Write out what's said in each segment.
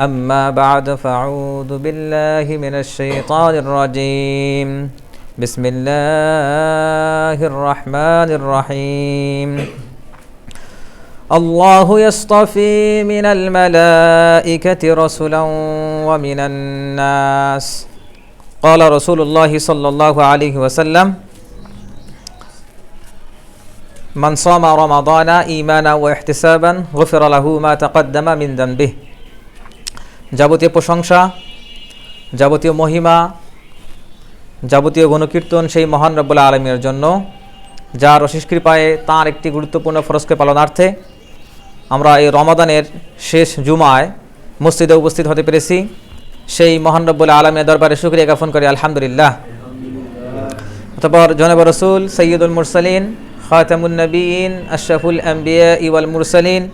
أما بعد فأعوذ بالله من الشيطان الرجيم بسم الله الرحمن الرحيم الله يصطفي من الملائكة رسلا ومن الناس قال رسول الله صلى الله عليه وسلم من صام رمضان إيمانا واحتسابا غفر له ما تقدم من ذنبه যাবতীয় প্রশংসা, যাবতীয় মহিমা, যাবতীয় গুণকীর্তন সেই মহান রব্বুল আলামিনের জন্য, যার অশেষ কৃপায় তাঁর একটি গুরুত্বপূর্ণ ফরজকে পালনার্থে আমরা এই রমাদানের শেষ জুমায় মসজিদে উপস্থিত হতে পেরেছি। সেই মহান রব্বুল আলামিনের দরবারে শুকরিয়া জ্ঞাপন করি আলহামদুলিল্লাহ। অতঃপর জনাব রাসূল সাইয়্যিদুল মুরসালিন খাতামুন নবিয়্যিন আশরাফুল আম্বিয়া ওয়াল মুরসালিন,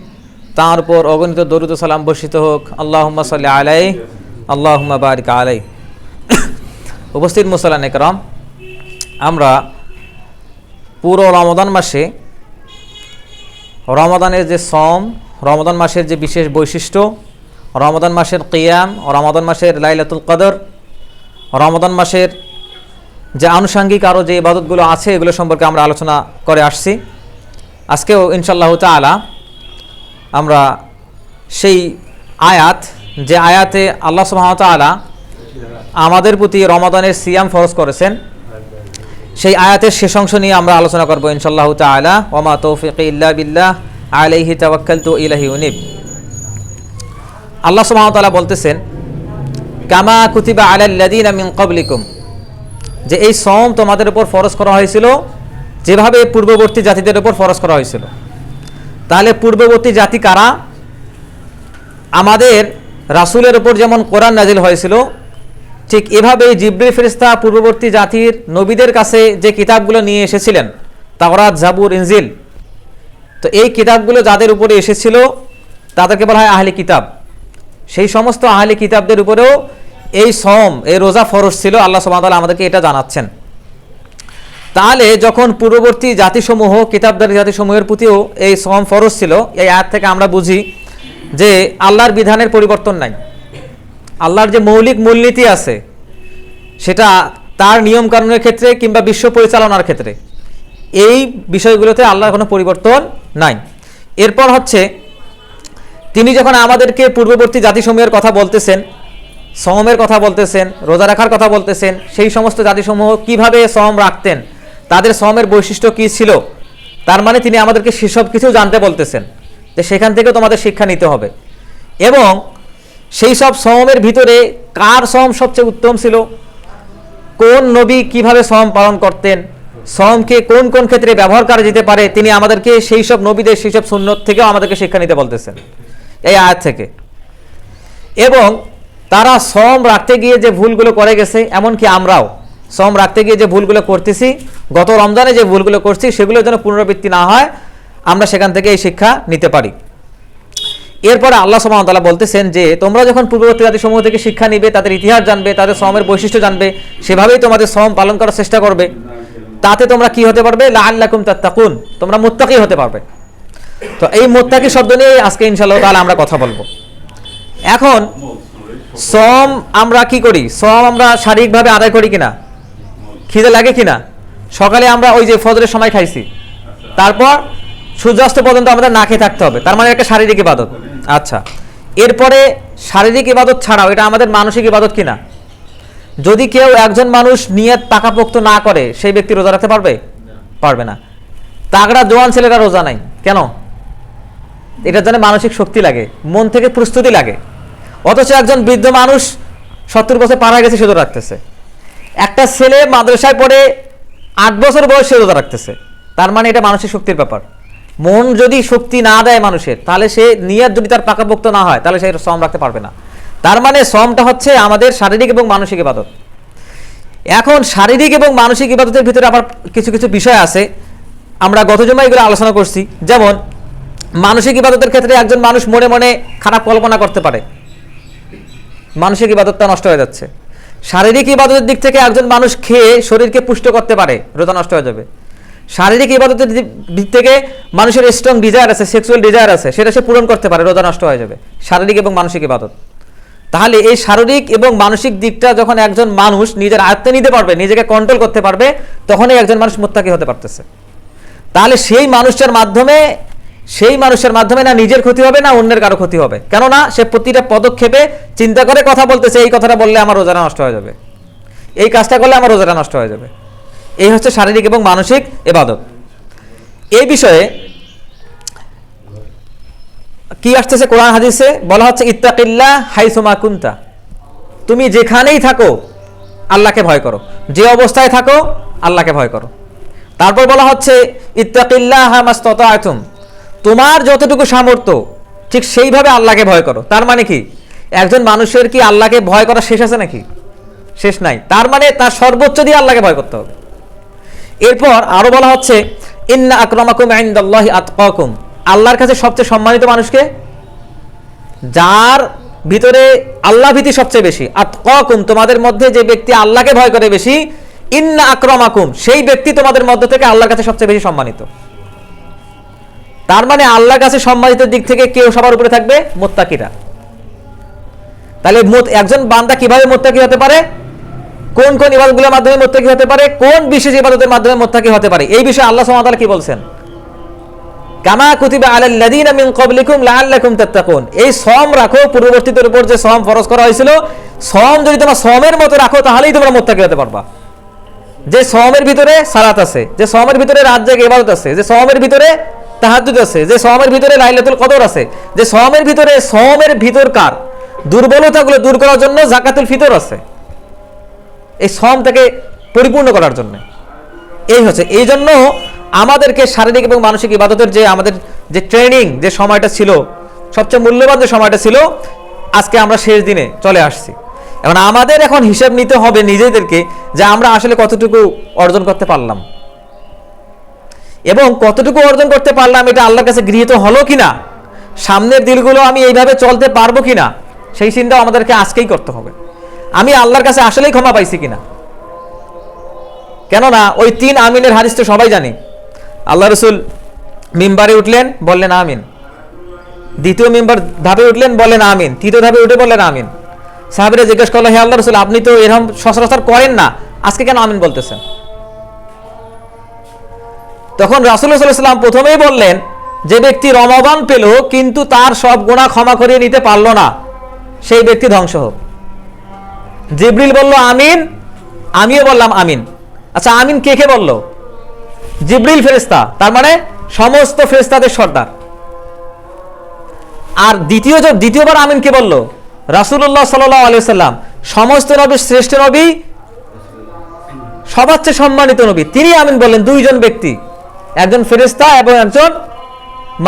তাঁর উপর অগণিত দরুদ ও সালাম বর্ষিত হোক। আল্লাহুম্মা সাল্লি আলাইহি আল্লাহুম্মা বারিক আলাইহি। উপস্থিত মুসল্লিয়ান ইকরাম, আমরা পুরো রমাদান মাসে রমাদানের যে সম, রমাদান মাসের যে বিশেষ বৈশিষ্ট্য, রমাদান মাসের কিয়াম, রমাদান মাসের লাইলাতুল কদর, রমাদান মাসের যে আনুষঙ্গিক আরও যে ইবাদতগুলো আছে এগুলো সম্পর্কে আমরা আলোচনা করে আসছি। আজকেও ইনশাআল্লাহ তাআলা আমরা সেই আয়াত, যে আয়াতে আল্লাহ সুবহানাহু ওয়া তাআলা আমাদের প্রতি রমাদানের সিয়াম ফরজ করেছেন, সেই আয়াতের শেষ অংশ নিয়ে আমরা আলোচনা করব ইনশাআল্লাহ তাআলা। ওয়া মা তাওফীকি ইল্লা বিল্লাহ আলাইহি তাওয়াক্কালতু ইলাইহি উনীব। আল্লাহ সুবহানাহু ওয়া তাআলা বলতেছেন, কামা কুতিবা আলাল্লাযীনা মিন ক্বাবলিকুম, যে এই সওম তোমাদের উপর ফরজ করা হয়েছিল যেভাবে পূর্ববর্তী জাতিদের উপর ফরজ করা হয়েছিল। তাহলে পূর্ববর্তী জাতি কারা? আমাদের রাসূলের উপর যেমন কোরআন নাজিল হয়েছিল, ঠিক এভাবেই জিবরিল ফেরেশতা পূর্ববর্তী জাতির নবীদের কাছে যে কিতাবগুলো নিয়ে এসেছিলেন, তাওরাত, জাবুর, ইনজিল, তো এই কিতাবগুলো যাদের উপরে এসেছিল তাদেরকে বলা হয় আহলে কিতাব। সেই সমস্ত আহলে কিতাবদের উপরেও এই সওম, এই রোজা ফরজ ছিল। আল্লাহ সুবহানাহু ওয়া তাআলা আমাদেরকে এটা জানাচ্ছেন। তাহলে যখন পূর্ববর্তী জাতিসমূহ, কিতাবদারী জাতিসমূহের প্রতিও এই সওম ফরজ ছিল, এই আয়াত থেকে আমরা বুঝি যে আল্লাহর বিধানের পরিবর্তন নাই। আল্লাহর যে মৌলিক মূলনীতি আছে সেটা তার নিয়মকানুনের ক্ষেত্রে কিংবা বিশ্ব পরিচালনার ক্ষেত্রে এই বিষয়গুলোতে আল্লাহর কোনো পরিবর্তন নাই। এরপর হচ্ছে তিনি যখন আমাদেরকে পূর্ববর্তী জাতিসমূহের কথা বলতেছেন, সওমের কথা বলতেছেন, রোজা রাখার কথা বলতেছেন, সেই সমস্ত জাতিসমূহ কিভাবে সওম রাখতেন, তাদের সওমের বৈশিষ্ট্য কী ছিল, তার মানে তিনি আমাদেরকে সেসব কিছু জানতে বলতেছেন, যে সেখান থেকে তোমাদের শিক্ষা নিতে হবে। এবং সেই সব সওমের ভিতরে কার সওম সবচেয়ে উত্তম ছিল, কোন নবী কিভাবে সওম পালন করতেন, সওমকে কোন কোন ক্ষেত্রে ব্যবহার করা যেতে পারে, তিনি আমাদেরকে সেই সব নবীদের সেই সব সুন্নত থেকেও আমাদেরকে শিক্ষা নিতে বলতেছেন এই আয়াত থেকে। এবং তারা সওম রাখতে গিয়ে যে ভুলগুলো করে গেছে, এমনকি আমরাও সওম রাখতে গিয়ে যে ভুলগুলো করতেছি, গত রমজানে যে ভুলগুলো করছি, সেগুলোর যেন পুনরাবৃত্তি না হয়, আমরা সেখান থেকে এই শিক্ষা নিতে পারি। এরপরে আল্লাহ সুবহানাহু ওয়া তাআলা বলতেছেন যে তোমরা যখন পূর্ববর্তী জাতিসমূহ থেকে শিক্ষা নিবে, তাদের ইতিহাস জানবে, তাদের সওমের বৈশিষ্ট্য জানবে, সেভাবেই তোমাদের সওম পালন করার চেষ্টা করবে, তাতে তোমরা কি হতে পারবে? লাআল্লাকুম তাত্তাকুন, তোমরা মুত্তাকি হতে পারবে। তো এই মুত্তাকি শব্দ নিয়ে আজকে ইনশাআল্লাহ তাআলা আমরা কথা বলবো। এখন সওম আমরা কি করি? সওম আমরা শারীরিকভাবে আদায় করি কিনা, খিদে লাগে কিনা, সকালে আমরা ওই যে ফজরের সময় খাইছি, তারপর সূর্যাস্ত পর্যন্ত আমাদের না খেয়ে থাকতে হবে, তার মানে একটা শারীরিক ইবাদত। আচ্ছা, এরপরে শারীরিক ইবাদত ছাড়াও এটা আমাদের মানসিক ইবাদত কিনা? যদি কেউ একজন মানুষ নিয়ত পাকাপোক্ত না করে, সেই ব্যক্তি রোজা রাখতে পারবে? পারবে না। তাগড়া জোয়ান ছেলেরা রোজা নাই কেন? এটার জন্য মানসিক শক্তি লাগে, মন থেকে প্রস্তুতি লাগে। অথচ একজন বৃদ্ধ মানুষ 70 বছর পার হয়ে গেছে, সে রোজা রাখতেছে। একটা ছেলে মাদ্রাসায় পড়ে 8 বছর বয়স, সে রোজা রাখতেছে। তার মানে এটা মানসিক শক্তির ব্যাপার। মন যদি শক্তি না দেয় মানুষের, তাহলে সে নিয়ত যদি তার পাকাপোক্ত না হয়, তাহলে সে সওম রাখতে পারবে না। তার মানে সওমটা হচ্ছে আমাদের শারীরিক এবং মানসিক ইবাদত। এখন শারীরিক এবং মানসিক ইবাদতের ভিতরে আবার কিছু কিছু বিষয় আছে, আমরা গত জুমায় এগুলো আলোচনা করছি। যেমন মানসিক ইবাদতের ক্ষেত্রে একজন মানুষ মনে মনে খারাপ কল্পনা করতে পারে, মানসিক ইবাদতটা নষ্ট হয়ে যাচ্ছে। শারীরিক ইবাদতের দিক থেকে একজন মানুষ খেয়ে শরীরকে পুষ্ট করতে পারে, রোজা নষ্ট হয়ে যাবে। শারীরিক ইবাদতের দিক থেকে মানুষের স্ট্রং ডিজায়ার আছে, সেক্সুয়াল ডিজায়ার আছে, সেটা সে পূরণ করতে পারে, রোজা নষ্ট হয়ে যাবে। শারীরিক এবং মানসিক ইবাদত। তাহলে এই শারীরিক এবং মানসিক দিকটা যখন একজন মানুষ নিজের আয়ত্তে নিতে পারবে, নিজেকে কন্ট্রোল করতে পারবে, তখনই একজন মানুষ মুত্তাকি হতে পারতেছে। তাহলে সেই মানুষের মাধ্যমে না নিজের ক্ষতি হবে না অন্যের কারো ক্ষতি হবে, কেননা সে প্রতিটা পদক্ষেপে চিন্তা করে কথা বলতেছে, এই কথাটা বললে আমার রোজাটা নষ্ট হয়ে যাবে, এই কাজটা করলে আমার রোজাটা নষ্ট হয়ে যাবে। এই হচ্ছে শারীরিক এবং মানসিক ইবাদত। এই বিষয়ে কি আসতেছে কোরআন হাদিসে? বলা হচ্ছে ইত্তাকিল্লাহ হাইসুমা কুনতা, তুমি যেখানেই থাকো আল্লাহকে ভয় করো, যে অবস্থায় থাকো আল্লাহকে ভয় করো। তারপর বলা হচ্ছে ইত্তাকিল্লাহ মাস্তাতা'তুম, তোমার যতটুকু সামর্থ্য ঠিক সেইভাবে আল্লাহকে ভয় করো। তার মানে কি একজন মানুষের কি আল্লাহকে ভয় করা শেষ আছে নাকি? শেষ নাই। তার মানে তার সর্বোচ্চ দিয়ে আল্লাহকে ভয় করতে হবে। এরপর আরো বলা হচ্ছে ইন্না আকরামাকুম ইনদাল্লাহি আতকাকুম, আল্লাহর কাছে সবচেয়ে সম্মানিত মানুষকে যার ভিতরে আল্লাহ ভীতি সবচেয়ে বেশি। আতকাকুম, তোমাদের মধ্যে যে ব্যক্তি আল্লাহকে ভয় করে বেশি, ইন্না আকরামাকুম, সেই ব্যক্তি তোমাদের মধ্য থেকে আল্লাহর কাছে সবচেয়ে বেশি সম্মানিত। তার মানে আল্লাহর কাছে সম্মানিতের দিক থেকে কেউ সবার উপরে থাকবে? মুত্তাকিরা। তাহলে একজন বান্দা কিভাবে মুত্তাকি হতে পারে, কোন কোন ইবাদতগুলোর মাধ্যমে মুত্তাকি হতে পারে, কোন বিশেষ ইবাদতের মাধ্যমে মুত্তাকি হতে পারে, এই বিষয়ে আল্লাহ সুবহানাহু ওয়া তাআলা কি বলছেন? কামা কুতিবা আলাল লাযিনা মিন ক্বাবলিকুম লাআল্লাকুম তাত্তাকুন, এই সওম রাখো, পূর্ববর্তীদের উপর যে সওম ফরজ করা হয়েছিল, সওম যদি তোমরা সওমের মতো রাখো তাহলেই তোমরা মুত্তাকি হতে পারবা। যে সওমের ভিতরে সালাত আছে, যে সওমের ভিতরে রাত জেগে ইবাদত আছে, যে সওমের ভিতরে তাহাজ্জুদ আছে, যে সওমের ভিতরে লাইলাতুল কদর আছে, যে সওমের ভিতরে সওমের ভিতরকার দুর্বলতাগুলো দূর করার জন্য যাকাতুল ফিতর আছে, এই সওমটাকে পরিপূর্ণ করার জন্য। এই হচ্ছে, এই জন্য আমাদেরকে শারীরিক এবং মানসিক ইবাদতের যে আমাদের যে ট্রেনিং, যে সময়টা ছিল, সবচেয়ে মূল্যবান যে সময়টা ছিল, আজকে আমরা শেষ দিনে চলে আসছি। আমাদের এখন হিসাব নিতে হবে নিজেদেরকে যে আমরা আসলে কতটুকু অর্জন করতে পারলাম, এবং কতটুকু অর্জন করতে পারলাম এটা আল্লাহর কাছে গৃহীত হলো কিনা, সামনের দিনগুলো আমি এইভাবে চলতে পারবো কিনা, সেই চিন্তাও আমাদেরকে আজকেই করতে হবে। আমি আল্লাহর কাছে আসলেই ক্ষমা পাইছি কিনা। কেননা ওই 3 আমিনের হাদিস তো সবাই জানি। আল্লাহ রসুল মিম্বারে উঠলেন, বললেন আমিন, দ্বিতীয় মিম্বার ধাপে উঠলেন, বললেন আমিন, তৃতীয় ধাপে উঠে বললেন আমিন। সাহাবীরা জিজ্ঞেস করলো, হে আল্লাহ রসুল, আপনি তো এরকম সচরাচর করেন না, আজকে কেন আমিন বলতেছেন? তখন রাসূলুল্লাহ সাল্লাল্লাহু আলাইহি ওয়াসাল্লাম প্রথমেই বললেন, যে ব্যক্তি রমাদান পেল কিন্তু তার সব গুনাহ ক্ষমা করিয়ে নিতে পারলো না, সেই ব্যক্তি ধ্বংস হোক। জিবরিল বলল আমিন, আমিও বললাম আমিন। আচ্ছা, আমিন কে কে বলল? জিবরিল ফেরেশতা, তার মানে সমস্ত ফেরেশতাদের সর্দার। আর দ্বিতীয়বার আমিন কে বলল? রাসূলুল্লাহ সাল্লাল্লাহু আলাইহি ওয়াসাল্লাম, সমস্ত নবীর শ্রেষ্ঠ নবী, সবার চেয়ে সম্মানিত নবী, তিনি আমিন বললেন। 2 জন ব্যক্তি, একজন ফেরেশতা এবং একজন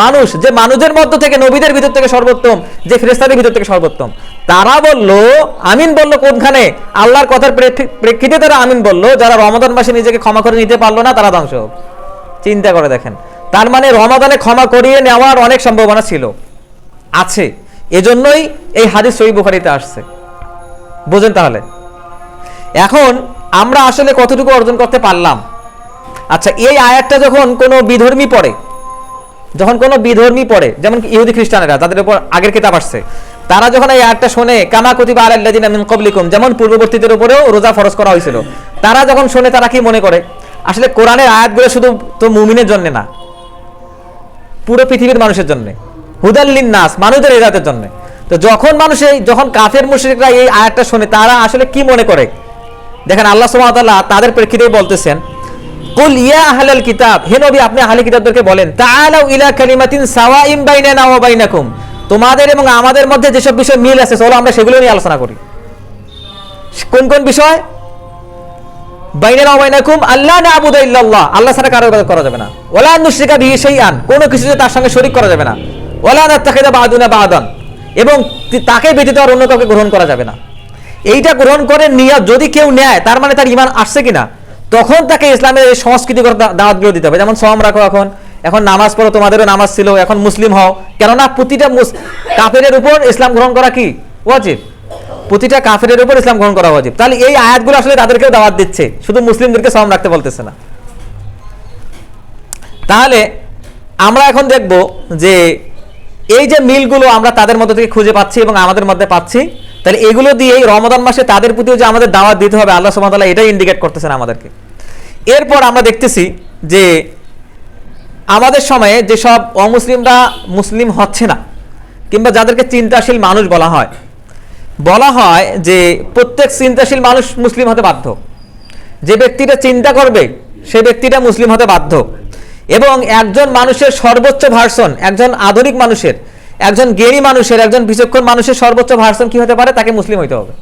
মানুষ, যে মানুষের মধ্য থেকে, নবীদের ভিতর থেকে সর্বোত্তম, যে ফেরেশতাদের ভিতর থেকে সর্বোত্তম, তারা বলল আমিন। বলল কোনখানে? আল্লাহর কথার প্রেক্ষিতে তারা আমিন বলল, যারা রমাদান মাসে নিজেকে ক্ষমা করে নিতে পারলো না তারা ধ্বংস হোক। চিন্তা করে দেখেন, তার মানে রমাদানে ক্ষমা করিয়ে নেওয়ার অনেক সম্ভাবনা ছিল, আছে। এজন্যই এই হাদিস সহিহ বুখারীতে আসছে। বুঝেন তাহলে এখন আমরা আসলে কতটুকু অর্জন করতে পারলাম। আচ্ছা, এই আয়াতটা যখন কোনো বিধর্মী পড়ে, যেমন ইহুদি খ্রিস্টানেরা, যাদের উপর আগের কিতাব আসছে, তারা যখন এই আয়াতটা শোনে, কামা কুতিবা আলাল লাযিনা মিন ক্বাবলিকুম, যেমন পূর্ববর্তীদের উপরেও রোজা ফরজ করা হয়েছিল, তারা যখন শোনে তারা কি মনে করে? আসলে কোরআনের আয়াতগুলো শুধু তো মুমিনের জন্য না, পুরো পৃথিবীর মানুষের জন্য, হুদাল লিন্নাস, মানুষদের হেদায়েতের জন্য। তো যখন কাফের মুশরিকরা এই আয়াতটা শোনে, তারা আসলে কি মনে করে? দেখেন, আল্লাহ সুবহানাহু ওয়া তাআলা তাদের প্রেক্ষিতেই বলতেছেন, কুল ইয়া আহলাল কিতাব, হে নবী আপনি আহলে কিতাবদেরকে বলেন, তাআলাউ ইলা কালিমাতিন সাওয়াইন বাইনানা ওয়া বাইনাকুম, তোমাদের এবং আমাদের মধ্যে যেসব বিষয় মিল আছে চলো আমরা সেগুলো নিয়ে আলোচনা করি। কোন কোন বিষয়? বাইনানা ওয়া বাইনাকুম আল্লা না'বুদা ইল্লাল্লাহ, আল্লাহ ছাড়া কারো ইবাদত করা যাবে না। ওয়ালা নুশরিকা বিহি শাইআন, কোনো কিছুতে তার সঙ্গে শরীক করা যাবে না। ওয়ালা নাত্তাখিযা বা'দুনা বা'দান, এবং তাকে ব্যতীত আর অন্য কাউকে গ্রহণ করা যাবে না। এইটা গ্রহণ করে নিয়ে যদি কেউ নেয়, তার মানে তার ঈমান আসছে কিনা, তখন তাকে ইসলামের এই সংস্কৃতিগত দাওয়াতগুলো দিতে হবে। যেমন সওম রাখো, এখন নামাজ পড়ো, তোমাদেরও নামাজ ছিল, এখন মুসলিম হও। কেননা প্রতিটা কাফেরের উপর ইসলাম গ্রহণ করা কি ওয়াজিব, প্রতিটা কাফেরের উপর ইসলাম গ্রহণ করা ওয়াজিব। তাহলে এই আয়াতগুলো আসলে তাদেরকেও দাওয়াত দিচ্ছে, শুধু মুসলিমদেরকে সওম রাখতে বলতেছে না। তাহলে আমরা এখন দেখব যে এই যে মিলগুলো আমরা তাদের মধ্যে থেকে খুঁজে পাচ্ছি এবং আমাদের মধ্যে পাচ্ছি, তাহলে এগুলো দিয়ে এই রমাদান মাসে তাদের প্রতিও যে আমাদের দাওয়াত দিতে হবে, আল্লাহ সুবহানাহু ওয়া তাআলা এটাই ইন্ডিকেট করতেছেন আমাদেরকে। এরপর আমরা দেখতেছি যে আমাদের সময়ে যেসব অমুসলিমরা মুসলিম হচ্ছে না, কিংবা যাদেরকে চিন্তাশীল মানুষ বলা হয় যে প্রত্যেক চিন্তাশীল মানুষ মুসলিম হতে বাধ্য। যে ব্যক্তিটা চিন্তা করবে সে ব্যক্তিটা মুসলিম হতে বাধ্য। এবং একজন মানুষের সর্বোচ্চ ভার্সন, একজন আধুনিক মানুষের, একজন জ্ঞানী মানুষের, একজন বিচক্ষণ মানুষের সর্বোচ্চ ভার্সন কি হতে পারে? তাকে মুসলিম হইতে হবে।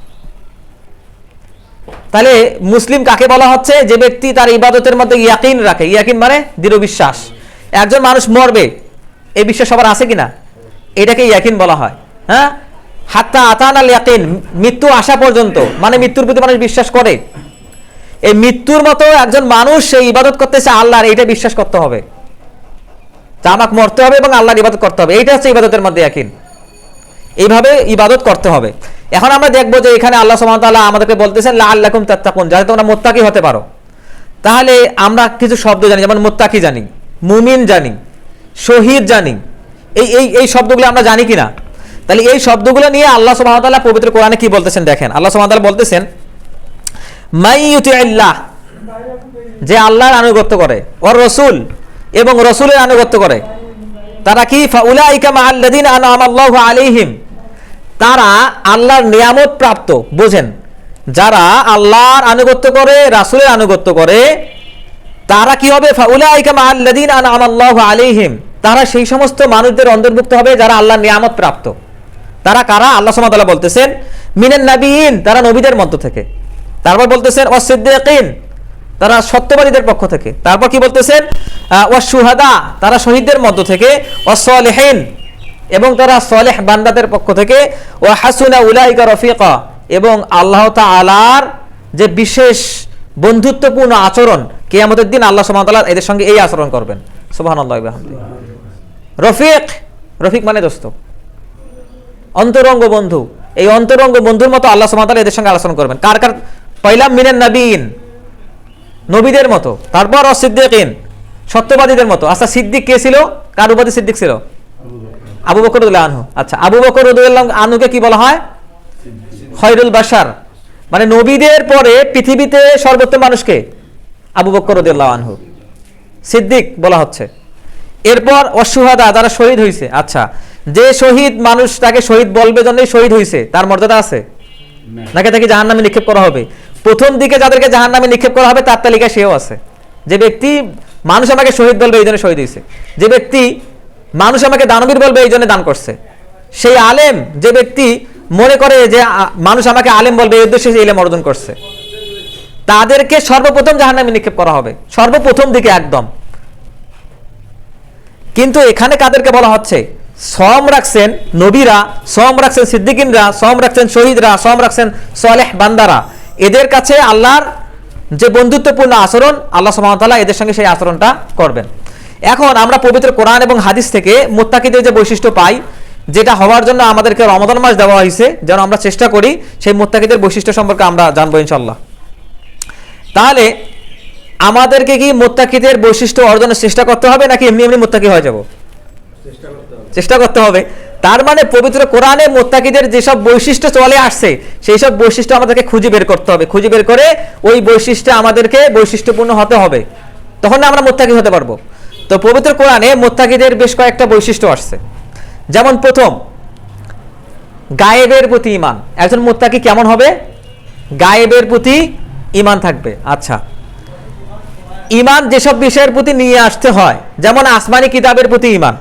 তাহলে মুসলিম কাকে বলা হচ্ছে? যে ব্যক্তি তার ইবাদতের মধ্যে ইয়াকিন রাখে। ইয়াকিন মানে দৃঢ় বিশ্বাস। একজন মানুষ মরবে, এই বিশ্বাস সবার আছে কিনা? এটাকে ইয়াকিন বলা হয়। হ্যাঁ, হাত্তা আতানাল ইয়াকিন, মৃত্যু আসা পর্যন্ত, মানে মৃত্যুর প্রতি মানুষ বিশ্বাস করে। এই মৃত্যুর মতো একজন মানুষ সেই ইবাদত করতেছে আল্লাহর, এইটা বিশ্বাস করতে হবে। তা আমাকে মরতে হবে এবং আল্লাহর ইবাদত করতে হবে, এইটা হচ্ছে ইবাদতের মধ্যে ইয়াকিন। এইভাবে ইবাদত করতে হবে। এখন আমরা দেখবো যে এখানে আল্লাহ সুবহানাহু ওয়া তাআলা আমাদেরকে বলতেছেন লাআল্লাকুম তাত্তাকুন, যাতে তোমরা মুত্তাকি হতে পারো। তাহলে আমরা কিছু শব্দ জানি, যেমন মুত্তাকি জানি, মুমিন জানি, শহীদ জানি। এই শব্দগুলো আমরা জানি কিনা? তাহলে এই শব্দগুলো নিয়ে আল্লাহ সুবহানাহু ওয়া তাআলা পবিত্র কোরআনে কি বলতেছেন দেখেন। আল্লাহ সুবহানাহু ওয়া তাআলা বলতেছেন মাই ইউতিইল্লাহ, যে আল্লাহর আনুগত্য করে, ওয়ার রাসূল, এবং রাসূলের আনুগত্য করে, তারা কি ফাউলাইকা মাআল্লাযিনা আনআমাল্লাহু আলাইহিম, তারা আল্লাহর নিয়ামত প্রাপ্ত। বোঝেন, যারা আল্লাহর আনুগত্য করে, রাসূলের আনুগত্য করে, তারা কি হবে? ফাউলাইকা মাআল্লাযিনা আনআমাল্লাহু আলাইহিম, তারা সেই সমস্ত মানুষদের অন্তর্ভুক্ত হবে যারা আল্লাহর নিয়ামত প্রাপ্ত। তারা কারা? আল্লাহ সুবহানাহু ওয়া তাআলা বলতেছেন মিনান নাবিয়িন, তারা নবীদের মধ্য থেকে। তারপর বলতেছেন ওয়াস-সিদ্দীকিন, তারা সত্যবাদীদের পক্ষ থেকে। তারপর কি বলতেছেন? ওয়াশ-শুহাদা, তারা শহীদদের মধ্য থেকে। ওয়াস-সালিহিন, এবং তারা সালেহ বান্দাদের পক্ষ থেকে। ওয়া হাসুনা উলাইকা রফিকা, এবং আল্লাহ তাআলার যে বিশেষ বন্ধুত্বপূর্ণ আচরণ, কিয়ামতের দিন আল্লাহ সুবহানাহু ওয়া তাআলা এদের সঙ্গে এই আচরণ করবেন। সুবহানাল্লাহি ওয়া বিহামদিহি। রফিক মানে দোস্ত, অন্তরঙ্গ বন্ধু। এই অন্তরঙ্গ বন্ধুর মতো আল্লাহ সুবহানাহু ওয়া তাআলা এদের সঙ্গে আলোচনা করবেন। কার কার? পয়লাম মিনান নাবিয়িন, নবীদের মতো। তারপর ওয়াস-সিদ্দীকিন, সত্যবাদীদের মতো। আচ্ছা, সিদ্দিক কে ছিল? কার উপাধি সিদ্দিক ছিল? আবু বকর রাদিয়াল্লাহু আনহু। আচ্ছা, আবু বকর রাদিয়াল্লাহু আনহুকে কি বলা হয়? খয়রুল বাশার, মানে নবীদের পরে পৃথিবীতে সর্বোত্তম মানুষকে আবু বকর রাদিয়াল্লাহু আনহু, সিদ্দিক বলা হচ্ছে। এরপর ওয়াশ-শুহাদা, যারা শহীদ হয়েছে। আচ্ছা, যে শহীদ মানুষ, তাকে শহীদ বলবে জন্যই শহীদ হয়েছে, তার মর্যাদা আছে নাকি তাকে জাহান্নামে নিক্ষেপ করা হবে? প্রথম দিকে যাদেরকে জাহান্নামে নিক্ষেপ করা হবে তার তালিকায় সেও আছে। যে ব্যক্তি মানুষ আমাকে শহীদ বলবে এই জন্য শহীদ হয়েছে, যে ব্যক্তি মানুষ আমাকে দানবীর বলবে এই জন্য দান করছে, সেই আলেম, যে ব্যক্তি মনে করে যে মানুষ আমাকে আলেম বলবে এই উদ্দেশ্যে ইলম অর্জন করছে, তাদেরকে সর্বপ্রথম জাহান্নামে নিক্ষেপ করা হবে, সর্বপ্রথম দিকে একদম। কিন্তু এখানে কাদেরকে বলা হচ্ছে? সওম রাখছেন নবীরা, সওম রাখছেন সিদ্দিকিনরা, সওম রাখছেন শহীদরা, সওম রাখছেন সালেহ বান্দারা। এদের কাছে আল্লাহর যে বন্ধুত্বপূর্ণ আচরণ, আল্লাহ সুবহানাহু ওয়া তাআলা এদের সঙ্গে সেই আচরণটা করবেন। এখন আমরা পবিত্র কোরআন এবং হাদিস থেকে মুত্তাকিদের যে বৈশিষ্ট্য পাই, যেটা হওয়ার জন্য আমাদেরকে রমাদান মাস দেওয়া হয়েছে, যেন আমরা চেষ্টা করি সেই মুত্তাকিদের বৈশিষ্ট্য সম্পর্কে আমরা জানবো ইনশাআল্লাহ। তাহলে আমাদেরকে কি মুত্তাকিদের বৈশিষ্ট্য অর্জনের চেষ্টা করতে হবে, নাকি এমনি এমনি মুত্তাকি হয়ে যাব? চেষ্টা করতে হবে। তার মানে পবিত্র কোরআনে মুত্তাকিদের যেসব বৈশিষ্ট্য চলে আসছে, সেই সব বৈশিষ্ট্য আমাদেরকে খুঁজে বের করতে হবে। খুঁজে বের করে ওই বৈশিষ্ট্য আমাদেরকে বৈশিষ্ট্যপূর্ণ হতে হবে, তখন আমরা মুত্তাকি হতে পারবো। তো পবিত্র কোরআনে মুত্তাকিদের বেশ কয়েকটা বৈশিষ্ট্য আসছে। যেমন প্রথম, গায়েবের প্রতি ঈমান। একজন মুত্তাকি কেমন হবে? গায়েবের প্রতি ঈমান থাকবে। আচ্ছা, ঈমান যেসব বিষয়ের প্রতি নিয়ে আসতে হয়, যেমন আসমানি কিতাবের প্রতি ঈমান,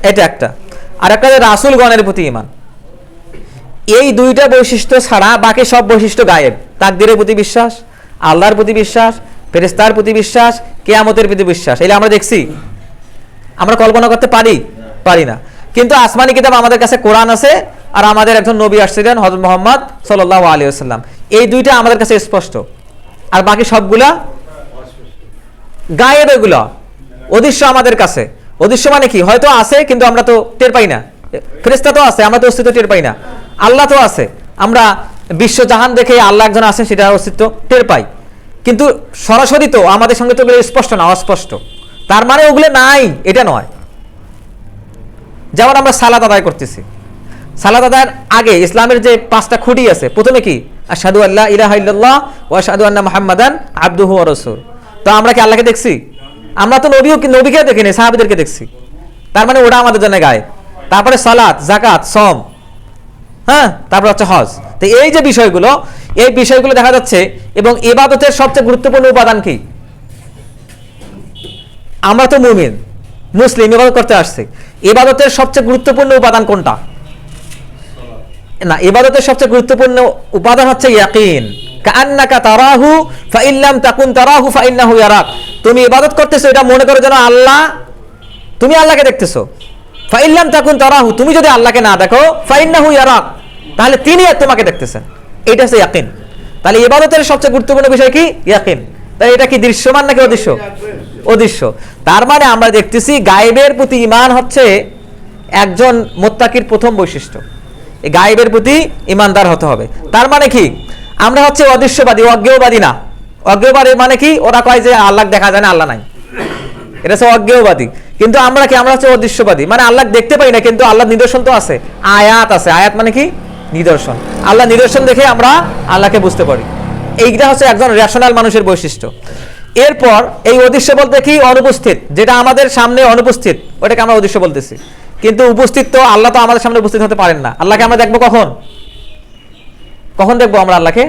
এটা একটা। আর একটা রাসূলগণের প্রতি ঈমান। এই দুইটা বৈশিষ্ট্য ছাড়া বাকি সব বৈশিষ্ট্য গায়েব। তাকদীরের প্রতি বিশ্বাস, আল্লাহর প্রতি বিশ্বাস, ফেরেশতার প্রতি বিশ্বাস, কিয়ামতের প্রতি বিশ্বাস। এগুলো আমরা দেখছি, আমরা কল্পনা করতে পারি না। কিন্তু আসমানি কিতাব আমাদের কাছে কোরআন আছে, আর আমাদের একজন নবী আসছিলেন হযরত মুহাম্মদ সাল্লাল্লাহু আলাইহি ওয়াসাল্লাম। এই দুইটা আমাদের কাছে স্পষ্ট, আর বাকি সবগুলা গায়েব। এগুলো অদৃশ্য আমাদের কাছে। অদৃশ্য মানে কি? হয়তো আছে কিন্তু আমরা তো টের পাই না। ফেরেশতা তো আছে, আমরা তো অস্তিত্ব টের পাই না। আল্লাহ তো আছে, আমরা বিশ্ব জাহান দেখে আল্লাহ একজন আছেন সেটা অস্তিত্ব টের পাই, কিন্তু সরাসরি তো আমাদের সঙ্গে তো স্পষ্ট না, অস্পষ্ট। তার মানে ওগুলো নাই এটা নয়। যেমন আমরা সালাত আদায় করতেছি, সালাত আদায়ের আগে ইসলামের যে 5টা খুঁটি আছে, প্রথমে কি? আশহাদু আল্লা ইলাহা ইল্লাল্লাহ ওয়া আশহাদু আন্না মুহাম্মাদান আবদুহু ওয়া রাসূলুহু। তো আমরা কি আল্লাহকে দেখছি? আমরা তো নবীকে দেখিনি, সাহাবীদেরকে দেখছি। তার মানে ওটা আমাদের জন্য গায়েব। তারপরে সালাত, যাকাত, সওম, হ্যাঁ, তারপর হচ্ছে হজ। তো এই যে বিষয়গুলো, এই বিষয়গুলো দেখা যাচ্ছে। এবং ইবাদতের সবচেয়ে গুরুত্বপূর্ণ উপাদান কি? আমরা তো মুমিন, মুসলিম, ইবাদত করতে আসছি। ইবাদতের সবচেয়ে গুরুত্বপূর্ণ উপাদান কোনটা? না, ইবাদতের সবচেয়ে গুরুত্বপূর্ণ উপাদান হচ্ছে ইয়াকিন। কাআন্নাকা তারাহু ফাইন লাম তাকুন তারাহু ফাইন্নাহু ইয়ারাক। তুমি ইবাদত করতেছো, এটা মনে করো যেন আল্লাহ, তুমি আল্লাহকে দেখতেছো। ফাইন লাম তাকুন তারাহু, তুমি যদি আল্লাহকে না দেখো, ফাইন্নাহু ইয়ারাক, তাহলে তিনি তোমাকে দেখতেছেন। এটা হচ্ছে ইয়াকিন। তাহলে ইবাদতের সবচেয়ে গুরুত্বপূর্ণ বিষয় কি? ইয়াকিন। তাই এটা কি দৃশ্যমান নাকি অদৃশ্য? অদৃশ্য। তার মানে আমরা দেখতেছি গায়েবের প্রতি ঈমান হচ্ছে একজন মুত্তাকির প্রথম বৈশিষ্ট্য। এই গায়েবের প্রতি ঈমানদার হতে হবে। তার মানে কি? আমরা হচ্ছে অদৃশ্যবাদী, অজ্ঞেয়বাদী না। অজ্ঞেয়বাদী মানে কি? ওরা কয় যে আল্লাহ দেখা যায় না, আল্লাহ নাই, এটা হচ্ছে অজ্ঞেয়বাদী। কিন্তু আমরা কি? আমরা হচ্ছে অদৃশ্যবাদী, মানে আল্লাহ দেখতে পাই না, কিন্তু আল্লাহর নিদর্শন তো আছে, আয়াত আছে। আয়াত মানে কি? নিদর্শন। আল্লাহ নিদর্শন দেখে আমরা আল্লাহকে বুঝতে পারি। এইটা হচ্ছে একজন রেশনাল মানুষের বৈশিষ্ট্য। এরপর এই অদৃশ্য বলতে কি? অনুপস্থিত, যেটা আমাদের সামনে অনুপস্থিত, ওটাকে আমরা অদৃশ্য বলতেছি। কিন্তু উপস্থিত তো আল্লাহ তো আমাদের সামনে উপস্থিত হতে পারেন না। আল্লাহকে আমরা দেখবো কখন? কখন দেখবো আমরা আল্লাহকে?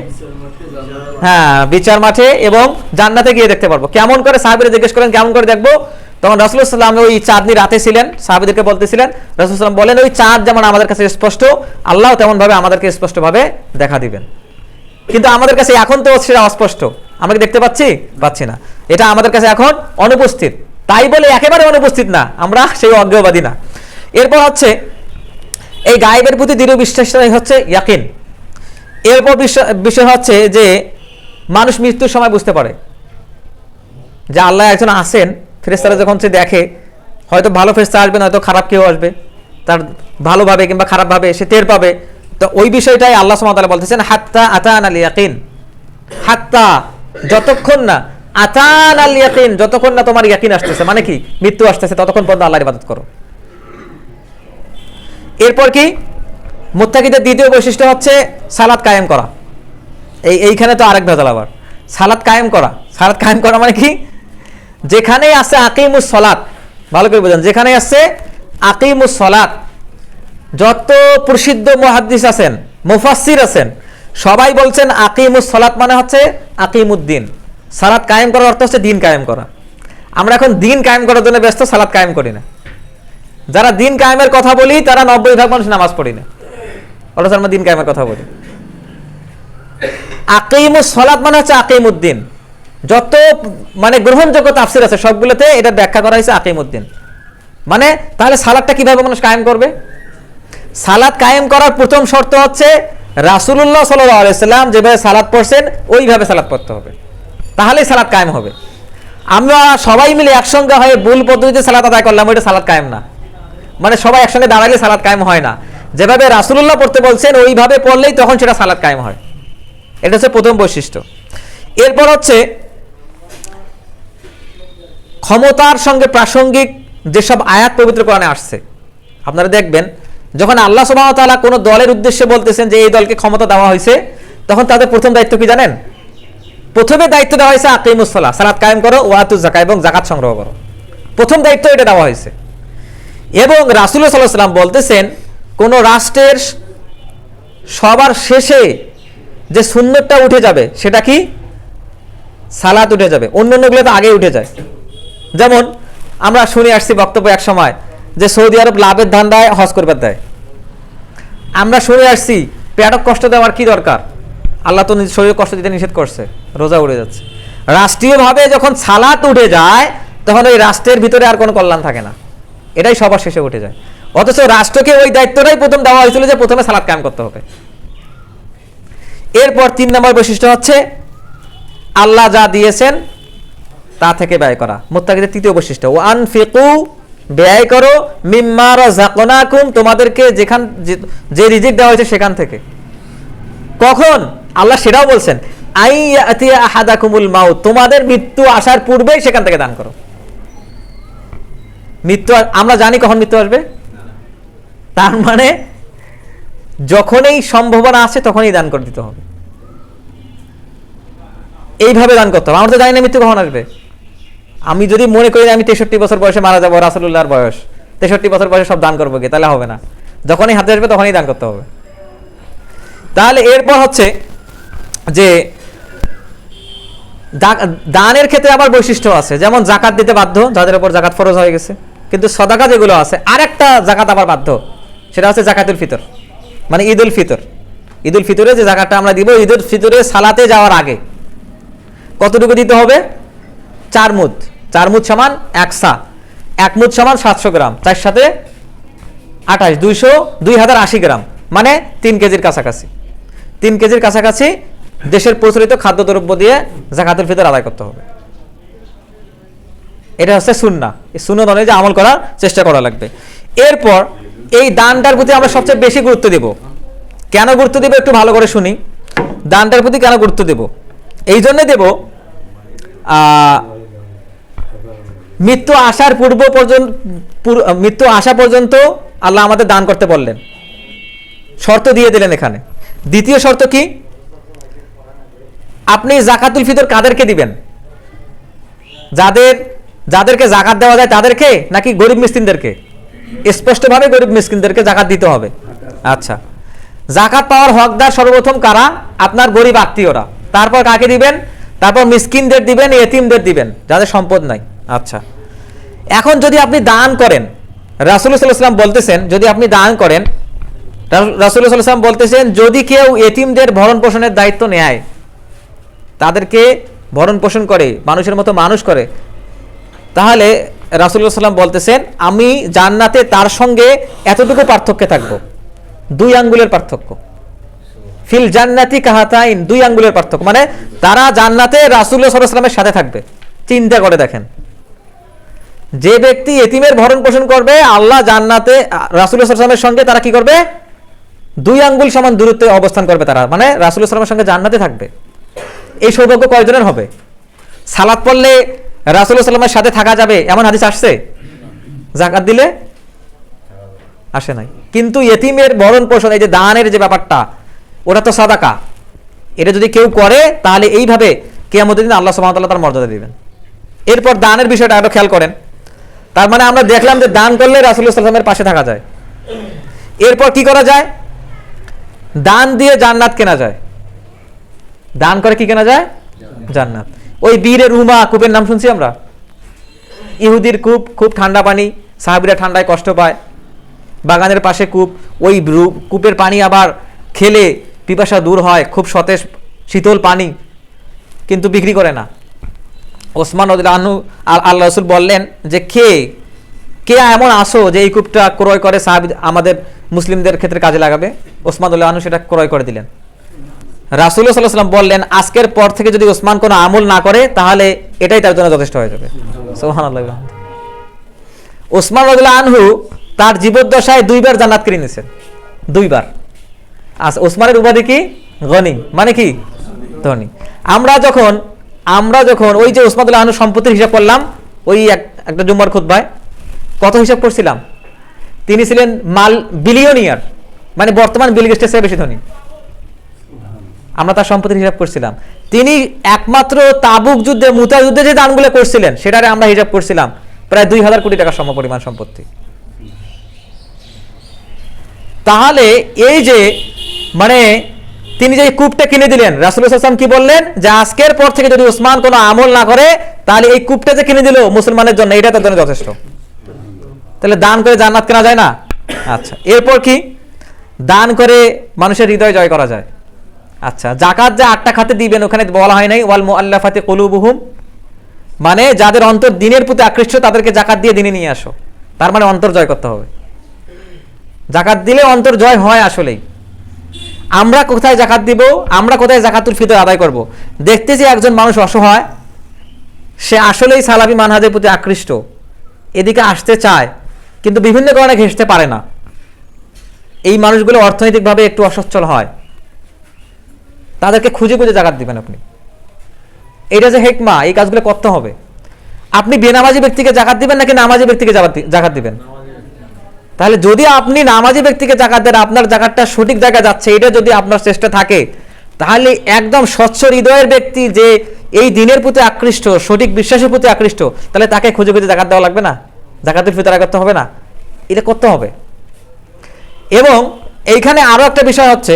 হ্যাঁ, বিচার মাঠে এবং জান্নাতে গিয়ে দেখতে পারবো। কেমন করে? সাহাবীরা জিজ্ঞেস করেন কেমন করে দেখবো? তখন রাসূলুল্লাহ সাল্লাল্লাহু আলাইহি ওয়াসাল্লাম ওই চাঁদনি রাতে ছিলেন, সাহাবীদেরকে বলতেছিলেন। রাসূলুল্লাহ সাল্লাল্লাহু আলাইহি ওয়াসাল্লাম বলেন, ওই চাঁদ যেমন আমাদের কাছে স্পষ্ট, আল্লাহ তেমন ভাবে আমাদেরকে স্পষ্ট ভাবে দেখা দিবেন। কিন্তু আমাদের কাছে এখন তো সেটা অস্পষ্ট, আমরা কি দেখতে পাচ্ছি? পাচ্ছি না। এটা আমাদের কাছে এখন অনুপস্থিত। তাই বলে একেবারে অনুপস্থিত না, আমরা সেই অজ্ঞেয়বাদী না। এরপর হচ্ছে এই গায়েবের প্রতি দৃঢ় বিশ্বাসটাই হচ্ছে ইয়াকিন। এরপর বিষয় হচ্ছে যে মানুষ মৃত্যুর সময় বুঝতে পারে যে আল্লাহ একজন আছেন। ফেরেশতারা যখন সে দেখে, হয়তো ভালো ফেরেশতা আসবে, হয়তো খারাপ কেউ আসবে, তার ভালোভাবে কিংবা খারাপভাবে সে টের পাবে। তো ওই বিষয়টাই আল্লাহ সুবহানাহু ওয়া তাআলা বলতেছেন, হাত্তা আতানাল ইয়াকিন। হাত্তা, যতক্ষণ না, আতানাল ইয়াকিন, যতক্ষণ না তোমার ইয়াকিন আসতেছে, মানে কি? মৃত্যু আসতেছে, ততক্ষণ পর্যন্ত আল্লাহর ইবাদত করো। এরপর কি? মুত্তাকিদের দ্বিতীয় বৈশিষ্ট্য হচ্ছে সালাত কায়েম করা। এইখানে তো আরেক ভেজাল আবার। সালাত কায়েম করা, সালাত কায়েম করা মানে কি? যেখানে আছে আকিমুস সালাত, ভালো করে বুঝেন, যেখানে আছে আকিমুস সালাত, যত প্রসিদ্ধ মুহাদ্দিস আছেন, মুফাসসির আছেন, সবাই বলছেন আকিমুস সালাত মানে হচ্ছে আকিমুদ্দিন। সালাত কায়েম করার অর্থ হচ্ছে দিন কায়েম করা। আমরা এখন দিন কায়েম করার জন্য ব্যস্ত, সালাত কায়েম করি না। যারা দিন কায়েমের কথা বলি তারা 90% মানুষ নামাজ পড়ি না, অথচ আমরা দিন কায়েমের কথা বলি। আকিমুস সালাত মানে হচ্ছে আকিমুদ্দিন। যত মানে গ্রহণযোগ্য তাফসির আছে সবগুলোতে এটা ব্যাখ্যা করা হয়েছে আকিমুদ্দিন। মানে তাহলে সালাতটা কিভাবে মানুষ কায়েম করবে? সালাত কায়েম করার প্রথম শর্ত হচ্ছে রাসূলুল্লাহ সাল্লাল্লাহু আলাইহি ওয়াসাল্লাম যেভাবে সালাত পড়ছেন ওইভাবে সালাত পড়তে হবে, তাহলেই সালাত কায়েম হবে। আমরা সবাই মিলে একসঙ্গে হয়ে ভুল পদ্ধতিতে সালাত আদায় করলাম, ওইটা সালাত কায়েম না। মানে সবাই একসঙ্গে দাঁড়ালে সালাত কায়েম হয় না। যেভাবে রাসূলুল্লাহ পড়তে বলছেন ওইভাবে পড়লেই তখন সেটা সালাত কায়েম হয়। এটা হচ্ছে প্রথম বৈশিষ্ট্য। এরপর হচ্ছে ক্ষমতার সঙ্গে প্রাসঙ্গিক যেসব আয়াত পবিত্র কোরআনে আসছে, আপনারা দেখবেন যখন আল্লাহ সুবহানাহু ওয়া তাআলা কোনো দলের উদ্দেশ্যে বলতেছেন যে এই দলকে ক্ষমতা দেওয়া হয়েছে, তখন তাদের প্রথম দায়িত্ব কি জানেন? প্রথমে দায়িত্ব দেওয়া হয়েছে আকিমুস সালাহ, সালাত কায়েম করো, ওয়াতুজ যাকাত, এবং যাকাত সংগ্রহ করো। প্রথম দায়িত্ব এটা দেওয়া হয়েছে। এবং রাসূলুল্লাহ সাল্লাল্লাহু আলাইহি ওয়াসাল্লাম বলতেছেন কোন রাষ্ট্রের সবার শেষে যে সুন্নতটা উঠে যাবে সেটা কি? সালাত উঠে যাবে। অন্যান্যগুলো তো আগেই উঠে যায়। যেমন আমরা শুনে আসছি বক্তব্য এক সময় যে সৌদি আরব লাভের ধান্দায় হজ করবার দেয়। আমরা শুনে আসছি পেটক কষ্ট দেওয়ার কি দরকার, আল্লাহ তো শরীরে কষ্ট দিতে নিষেধ করছে, রোজা উঠে যাচ্ছে। রাষ্ট্রীয়ভাবে যখন সালাত উঠে যায় তখন ওই রাষ্ট্রের ভিতরে আর কোনো কল্যাণ থাকে না, এটাই সবার শেষে উঠে যায়। অথচ রাষ্ট্রকে ওই দায়িত্বটাই প্রথম দেওয়া হয়েছিল যে প্রথমে সালাত কায়েম করতে হবে। এরপর 3 নম্বর বৈশিষ্ট্য হচ্ছে আল্লাহ যা দিয়েছেন তা থেকে ব্যয় করা। মুত্তাকিদের তৃতীয় বৈশিষ্ট্য, ও আনফিকু, ব্যয় করো, মিম্মা রাযাকনাকুম, তোমাদেরকে যেখান যে রিজিক দেওয়া হয়েছে সেখান থেকে। কখন? আল্লাহ সেটাও বলছেন, আইয়াতিয়া আহাদাকুমুল মাউত, তোমাদের মৃত্যু আসার পূর্বেই সেখান থেকে দান করো। মৃত্যু আমরা জানি কখন মৃত্যু আসবে, তার মানে যখনই সম্ভাবনা আছে তখনই দান করে দিতে হবে, এইভাবে দান করতে হবে। আমরা তো জানি না মৃত্যু কখন আসবে। আমি যদি মনে করি আমি 63 বছর বয়সে মারা যাবো, রাসূলুল্লাহর বয়স 63 বছর বয়সে সব দান করবো কি, তাহলে হবে না। যখনই হাতে আসবে তখনই দান করতে হবে। তাহলে এরপর হচ্ছে যে দানের ক্ষেত্রে আবার বৈশিষ্ট্য আছে, যেমন জাকাত দিতে বাধ্য যাদের উপর জাকাত ফরজ হয়ে গেছে, কিন্তু সদাকা যেগুলো আছে আরেকটা জাকাত আবার বাধ্য, সেটা হচ্ছে জাকাতুল ফিতর, মানে ঈদুল ফিতর। ঈদুল ফিতরে যে জাকাতটা আমরা দিব, ঈদুল ফিতরে সালাতে যাওয়ার আগে কতটুকু দিতে হবে? 4 মুদ। 4 মুদ সমান 1 সা, 1 মুদ সমান 700 গ্রাম, 4 সাথে 28, 2080 গ্রাম, মানে 3 কেজির কাছাকাছি। 3 কেজির কাছাকাছি দেশের প্রচলিত খাদ্যদ্রব্য দিয়ে জাকাতুল ফিতর আদায় করতে হবে। এটা হচ্ছে সুন্নাহ। এই সুন্নাহ অনুযায়ী আমল করার চেষ্টা করা লাগবে। এরপর এই দানটার প্রতি আমরা সবচেয়ে বেশি গুরুত্ব দেব। কেন গুরুত্ব দেব একটু ভালো করে শুনি। দানটার প্রতি কেন গুরুত্ব দেব? এই জন্য দেব, মৃত্যু আসার পূর্ব পর্যন্ত, মৃত্যু আসা পর্যন্ত আল্লাহ আমাদের দান করতে বললেন, শর্ত দিয়ে দিলেন এখানে। দ্বিতীয় শর্ত কি? আপনি জাকাতুল ফিতর কাদেরকে দিবেন? যাদেরকে জাকাত দেওয়া যায় তাদেরকে, নাকি গরিব মিসকিনদেরকে? স্পষ্টভাবে গরিব মিসকিনদেরকে জাকাত দিতে হবে। আচ্ছা, জাকাত পাওয়ার হকদার সর্বপ্রথম কারা? আপনার গরিব আত্মীয়রা। তারপর কাকে দিবেন? তারপর মিসকিনদের দিবেন, এতিমদের দিবেন, যাদের সম্পদ নাই। আচ্ছা, এখন যদি আপনি দান করেন, রাসূলুল্লাহ সাল্লাল্লাহু আলাইহি ওয়াসাল্লাম বলতেছেন যদি আপনি দান করেন, রাসূলুল্লাহ সাল্লাল্লাহু আলাইহি ওয়াসাল্লাম বলতেছেন যদি কেউ এতিমদের ভরণ পোষণের দায়িত্ব নেয়, তাদেরকে ভরণ পোষণ করে, মানুষের মতো মানুষ করে, তাহলে রাসূলুল্লাহ সাল্লাম বলতেছেন আমি জান্নাতে তার সঙ্গে এতটুকু পার্থক্যে থাকবো, 2 আঙ্গুলের পার্থক্য। ফিল জান্নাতি কাহাতাইন, 2 আঙ্গুলের পার্থক্য, মানে তারা জান্নাতে রাসূলুল্লাহ সাল্লাল্লাহু আলাইহি ওয়াসাল্লামের সাথে থাকবে। চিন্তা করে দেখেন, যে ব্যক্তি এতিমের ভরণ পোষণ করবে, আল্লাহ জান্নাতে রাসূলুল্লাহ সাল্লাল্লাহু আলাইহি ওয়াসাল্লামের সঙ্গে তারা কি করবে? 2 আঙ্গুল সমান দূরত্বে অবস্থান করবে তারা, মানে রাসূলুল্লাহ সাল্লাল্লাহু আলাইহি ওয়াসাল্লামের সঙ্গে জান্নাতে থাকবে। এই সৌভাগ্য কয়জনের হবে? সালাত পড়লে রাসূলুল্লাহ সাল্লাল্লাহু আলাইহি ওয়াসাল্লামের সাথে থাকা যাবে এমন হাদিস আসছে? যাকাত দিলে আসে নাই। কিন্তু এতিমের ভরণ পোষণ, এই যে দানের যে ব্যাপারটা, ওটা তো সাদাকা। এটা যদি কেউ করে তাহলে এইভাবে কিয়ামতের দিন আল্লাহ সুবহানাহু ওয়া তাআলা তার মর্যাদা দিবেন। এরপর দানের বিষয়টা আরো খেয়াল করেন। তার মানে আমরা দেখলাম যে দান করলে রাসূলুল্লাহ সাল্লাল্লাহু আলাইহি ওয়াসাল্লামের পাশে থাকা যায়। এরপর কি করা যায়? দান দিয়ে জান্নাত কেনা যায়। দান করে কি কেনা যায়? জান্নাত। ওই বীরে রুমা কূপের নাম শুনছি আমরা, ইহুদির কূপ, খুব ঠান্ডা পানি, সাহাবীরা ঠান্ডায় কষ্ট পায়, বাগানের পাশে কূপ, ওই কূপের পানি আবার খেলে পিপাসা দূর হয়, খুব সতেজ শীতল পানি, কিন্তু বিক্রি করে না। ওসমান রাদিয়াল্লাহু আনহু, আল্লাহ রাসূল বললেন যে কে এমন আসো যে এই কূপটা ক্রয় করে সাহাবী আমাদের মুসলিমদের ক্ষেত্রে কাজে লাগাবে। ওসমান রাদিয়াল্লাহু আনহু সেটা ক্রয় করে দিলেন। রাসূলুল্লাহ সাল্লাল্লাহু আলাইহি ওয়াসাল্লাম বললেন আজকের পর থেকে যদি ওসমান কোনো আমল না করে তাহলে এটাই তার জন্য যথেষ্ট হয়ে যাবে। সুবহানাল্লাহ। ওসমান রাদিয়াল্লাহু আনহু তার জীবদ্দশায় 2 বার জান্নাত কিনে নিয়েছেন, 2 বার। আচ্ছা, ওসমানের উপাধি কি? গনি, মানে কি? ধনী। আমরা যখন ওই যে ওসমান রাদিয়াল্লাহু আনহু সম্পত্তির হিসাব করলাম, ওই একটা জুম্মার খুতবায় কত হিসাব করছিলাম? তিনি ছিলেন বিলিয়নিয়ার, মানে বর্তমান বিল গেটসের চেয়ে বেশি ধনী। আমরা তার সম্পত্তির হিসাব করছিলাম। তিনি একমাত্র তাবুক যুদ্ধে, মুতা যুদ্ধে যে দানগুলো করছিলেন সেটারে আমরা হিসাব করছিলাম প্রায় 2000 কোটি টাকার সমপরিমাণ সম্পত্তি। তাহলে এই যে মানে তিনি যে কূপটা কিনে দিলেন, রাসূলুল্লাহ সাল্লাল্লাহু আলাইহি ওয়াসাল্লাম কি বললেন যে আজকের পর থেকে যদি ওসমান কোনো আমল না করে তাহলে এই কূপটা যে কিনে দিল মুসলমানের জন্য, এটা তার জন্য যথেষ্ট। তাহলে দান করে জান্নাত কেনা যায় না? আচ্ছা, এরপর কি? দান করে মানুষের হৃদয় জয় করা যায়। আচ্ছা, যাকাত যে 8টা খাতে দিবেন ওখানে বলা হয় নাই ওয়াল মুআল্লাফাতি কুলুবুহুম, মানে যাদের অন্তর দ্বীনের প্রতি আকৃষ্ট তাদেরকে যাকাত দিয়ে দ্বীনে নিয়ে আসো। তার মানে অন্তর জয় করতে হবে। যাকাত দিলে অন্তর জয় হয় আসলেই। আমরা কোথায় যাকাত দিব? আমরা কোথায় যাকাতুল ফিতর আদায় করব? দেখতেছি একজন মানুষ অসহায়, সে আসলেই সালাফি মানহাজের প্রতি আকৃষ্ট, এদিকে আসতে চায় কিন্তু বিভিন্ন কারণে ঘেঁষতে পারে না। এই মানুষগুলো অর্থনৈতিকভাবে একটু অসচ্ছল হয়, তাদেরকে খুঁজে খুঁজে যাকাত দিবেন আপনি। এটা যে হিকমা, এই কাজগুলো করতে হবে। আপনি বেনামাজি ব্যক্তিকে যাকাত দিবেন নাকি নামাজি ব্যক্তিকে যাকাত দিবেন? তাহলে যদি আপনি নামাজি ব্যক্তিকে জাকাত দেন, আপনার জাকাতটা সঠিক জায়গায় যাচ্ছে, এটা যদি আপনার চেষ্টা থাকে, তাহলে একদম স্বচ্ছ হৃদয়ের ব্যক্তি যে এই দিনের প্রতি আকৃষ্ট, সঠিক বিশ্বাসের প্রতি আকৃষ্ট, তাহলে তাকে খুঁজে খুঁজে জাকাত দেওয়া লাগবে না, জাকাতুল ফিতর করতে হবে না, এটা করতে হবে। এবং এইখানে আরও একটা বিষয় হচ্ছে,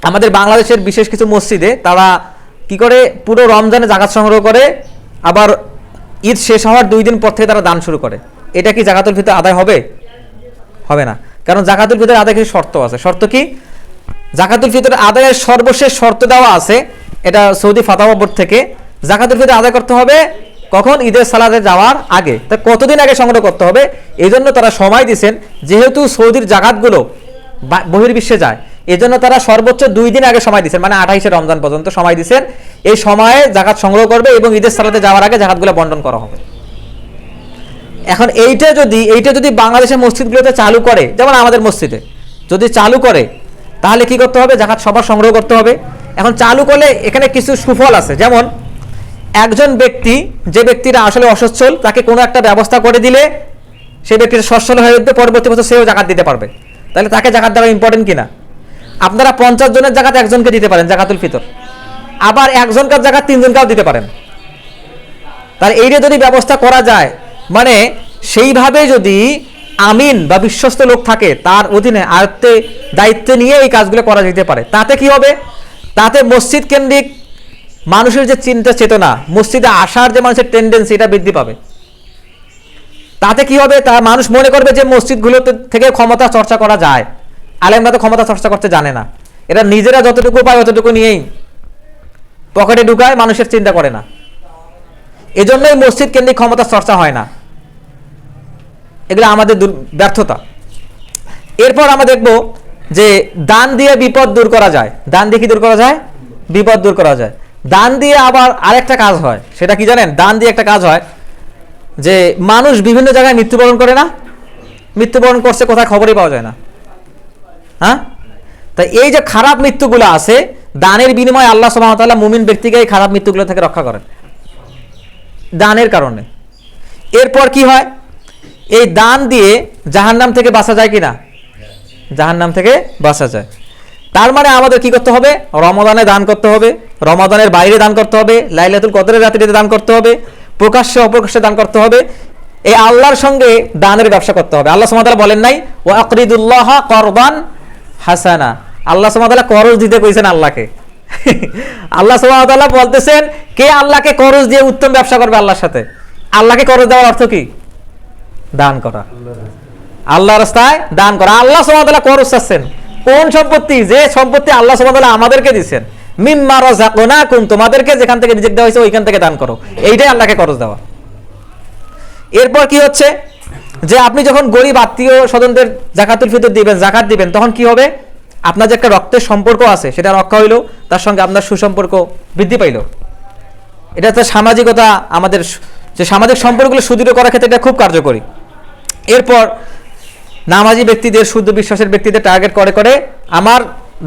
আমাদের বাংলাদেশের বিশেষ কিছু মসজিদে তারা কি করে, পুরো রমজানে জাকাত সংগ্রহ করে, আবার ঈদ শেষ হওয়ার 2 দিন পর থেকে তারা দান শুরু করে। এটা কি জাকাতুল ফিতর আদায় হবে? হবে না। কারণ জাকাতুল ফিতর আদায় কিছু শর্ত আছে। শর্ত কি? জাকাতুল ফিতর আদায়ের সর্বশেষ শর্ত দেওয়া আছে, এটা সৌদি ফাতাওয়া বোর্ড থেকে। জাকাতুল ফিতর আদায় করতে হবে কখন? ঈদের সালাতে যাওয়ার আগে। তা কতদিন আগে সংগ্রহ করতে হবে? এই জন্য তারা সময় দিয়েছেন, যেহেতু সৌদির জাকাতগুলো বহির্বিশ্বে যায়, এই জন্য তারা সর্বোচ্চ 2 দিন আগে সময় দিচ্ছেন, মানে 28শে রমজান পর্যন্ত সময় দিচ্ছেন। এই সময়ে জাকাত সংগ্রহ করবে এবং ঈদের সালাতে যাওয়ার আগে জাকাতগুলো বন্টন করা হবে। এখন এইটা যদি বাংলাদেশের মসজিদগুলোতে চালু করে, যেমন আমাদের মসজিদে যদি চালু করে, তাহলে কি করতে হবে? জাকাত সবার সংগ্রহ করতে হবে। এখন চালু করলে এখানে কিছু সুফল আছে, যেমন একজন ব্যক্তি, যে ব্যক্তিরা আসলে অসচ্ছল, তাকে কোনো একটা ব্যবস্থা করে দিলে সেই ব্যক্তিটা সচ্ছল হয়ে উঠবে, পরবর্তী বছর সেও জাকাত দিতে পারবে। তাহলে তাকে জাকাত দেওয়া ইম্পর্টেন্ট কিনা? আপনারা 50 জনের জাকাত একজনকে দিতে পারেন জাকাতুল ফিতর, আবার একজনকার জাকাত 3 জনকেও দিতে পারেন। তাহলে এইটা যদি ব্যবস্থা করা যায়, মানে সেইভাবে যদি আমিন বা বিশ্বস্ত লোক থাকে, তার অধীনে আয়ত্তে দায়িত্ব নিয়ে এই কাজগুলো করা যেতে পারে, তাতে কি হবে? তাতে মসজিদ কেন্দ্রিক মানুষের যে চিন্তা চেতনা, মসজিদে আসার যে মানুষের টেন্ডেন্সি, এটা বৃদ্ধি পাবে। তাতে কি হবে? তা মানুষ মনে করবে যে মসজিদগুলো থেকে ক্ষমতা চর্চা করা যায়। আলেমরা তো ক্ষমতা চর্চা করতে জানে না, এরা নিজেরা যতটুকু পায় অতটুকু নিয়েই পকেটে ঢুকায়, মানুষের চিন্তা করে না। এজন্যই মসজিদ কেন্দ্রিক ক্ষমতা চর্চা হয় না। এগুলো আমাদের ব্যর্থতা। এরপর আমরা দেখব যে দান দিয়ে বিপদ দূর করা যায়। দান দিয়ে কি দূর করা যায়? বিপদ দূর করা যায়। দান দিয়ে আবার আরেকটা কাজ হয়, সেটা কি জানেন? দান দিয়ে একটা কাজ হয় যে মানুষ বিভিন্ন জায়গায় মৃত্যুবরণ করে না, মৃত্যুবরণ করছে, কোথায় খবরই পাওয়া যায় না। হ্যাঁ, তাই এই যে খারাপ মৃত্যুগুলো আছে, দানের বিনিময়ে আল্লাহ সুবহানাহু ওয়া তাআলা মুমিন ব্যক্তিকে এই খারাপ মৃত্যুগুলো থেকে রক্ষা করেন দানের কারণে। এরপর কি হয়? এই দান দিয়ে জাহান্নাম থেকে বাঁচা যায় কিনা? জাহান্নাম থেকে বাঁচা যায়। তার মানে আমাদের কি করতে হবে? রমাদানে দান করতে হবে, রমাদানের বাইরে দান করতে হবে, লাইলাতুল কদরের রাত্রিতে দান করতে হবে, প্রকাশ্যে অপ্রকাশ্যে দান করতে হবে। এই আল্লাহর সঙ্গে দানের ব্যবসা করতে হবে। আল্লাহ সুবহানাহু ওয়া তাআলা বলেন নাই ওয়া আকরিদুল্লাহ করবান হাসানা? আল্লাহ সুবহানাহু ওয়া তাআলা করজ দিতে কইছেন আল্লাহকে। আল্লাহ সুবহানাহু ওয়া তাআলা বলতেছেন, কে আল্লাহকে করজ দিয়ে উত্তম ব্যবসা করবে আল্লাহর সাথে? আল্লাহকে করজ দেওয়ার অর্থ কি? দান করা, আল্লাহর রাস্তায় দান করা। আল্লাহ সুবহানাহু ওয়া তাআলা করজ চাচ্ছেন কোন সম্পত্তি? যে সম্পত্তি আল্লাহ সুবহানাহু ওয়া তাআলা আমাদেরকে দিবেন, মিম্মা রাযাকনাকুম, তোমাদেরকে যেখান থেকে রিজিক দেওয়া হয়েছে ওইখান থেকে দান করো। এইটাই আল্লাহকে করজ দেওয়া। এরপর কি হচ্ছে যে আপনি যখন গরিব আত্মীয় স্বজনদের জাকাতুল ফিতর দিবেন, জাকাত দিবেন, তখন কি হবে? আপনার যে একটা রক্তের সম্পর্ক আছে সেটা রক্ষা হইল, তার সঙ্গে আপনার সুসম্পর্ক বৃদ্ধি পাইল। এটা তো সামাজিকতা, আমাদের যে সামাজিক সম্পর্কগুলো সুদৃঢ় করার ক্ষেত্রে এটা খুব কার্যকরী। এরপর নামাজি ব্যক্তিদের, শুদ্ধ বিশ্বাসের ব্যক্তিদের টার্গেট করে করে আমার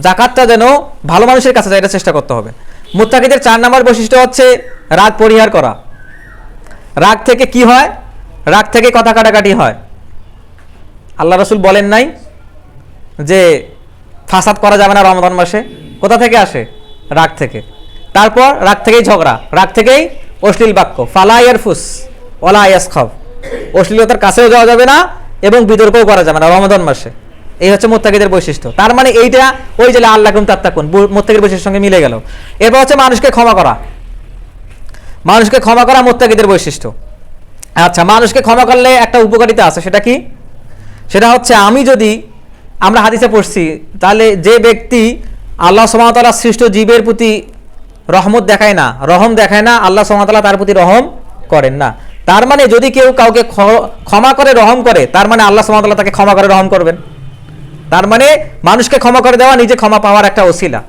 জাকাতটা যেন ভালো মানুষের কাছে যায়, এটা চেষ্টা করতে হবে। মুত্তাকিদের 4 নম্বর বৈশিষ্ট্য হচ্ছে রাগ পরিহার করা। রাগ থেকে কি হয়? রাগ থেকে কথা কাটাকাটি হয়। আল্লাহ রাসূল বলেন নাই যে ফাসাদ করা যাবে না রমজান মাসে? কোথা থেকে আসে? রাগ থেকে। তারপর রাগ থেকেই ঝগড়া, রাগ থেকেই অশ্লীল বাক্য, ফালা ইয়ারফুস ওয়ালা ইয়াসখাব, অশ্লীলতার কাছেও যাওয়া যাবে না এবং বিতর্কও করা যাবে না রমজান মাসে। এই হচ্ছে মুত্তাকিদের বৈশিষ্ট্য। তার মানে এইটা ওই যে আল্লাহকুম তাত্তাকুন মুত্তাকির বৈশিষ্ট্যের সঙ্গে মিলে গেল। এরপর হচ্ছে মানুষকে ক্ষমা করা। মানুষকে ক্ষমা করা মুত্তাকিদের বৈশিষ্ট্য। আচ্ছা, মানুষকে ক্ষমা করলে একটা উপকারিতা আছে, সেটা কি? সেটা হচ্ছে আমরা হাদিসে পড়ছি, তাহলে যে ব্যক্তি আল্লাহ সুবহানাহু ওয়া তাআলা সৃষ্ট জীবের প্রতি রহমত দেখায় না, রহম দেখায় না, আল্লাহ সুবহানাহু ওয়া তাআলা তার প্রতি রহম করেন না। তার মানে যদি কেউ কাউকে ক্ষমা করে, রহম করে, তার মানে আল্লাহ সুবহানাহু ওয়া তাআলা তাকে ক্ষমা করে রহম করবেন। তার মানে মানুষকে ক্ষমা করে দেওয়া নিজে ক্ষমা পাওয়ার একটা ওসিলা,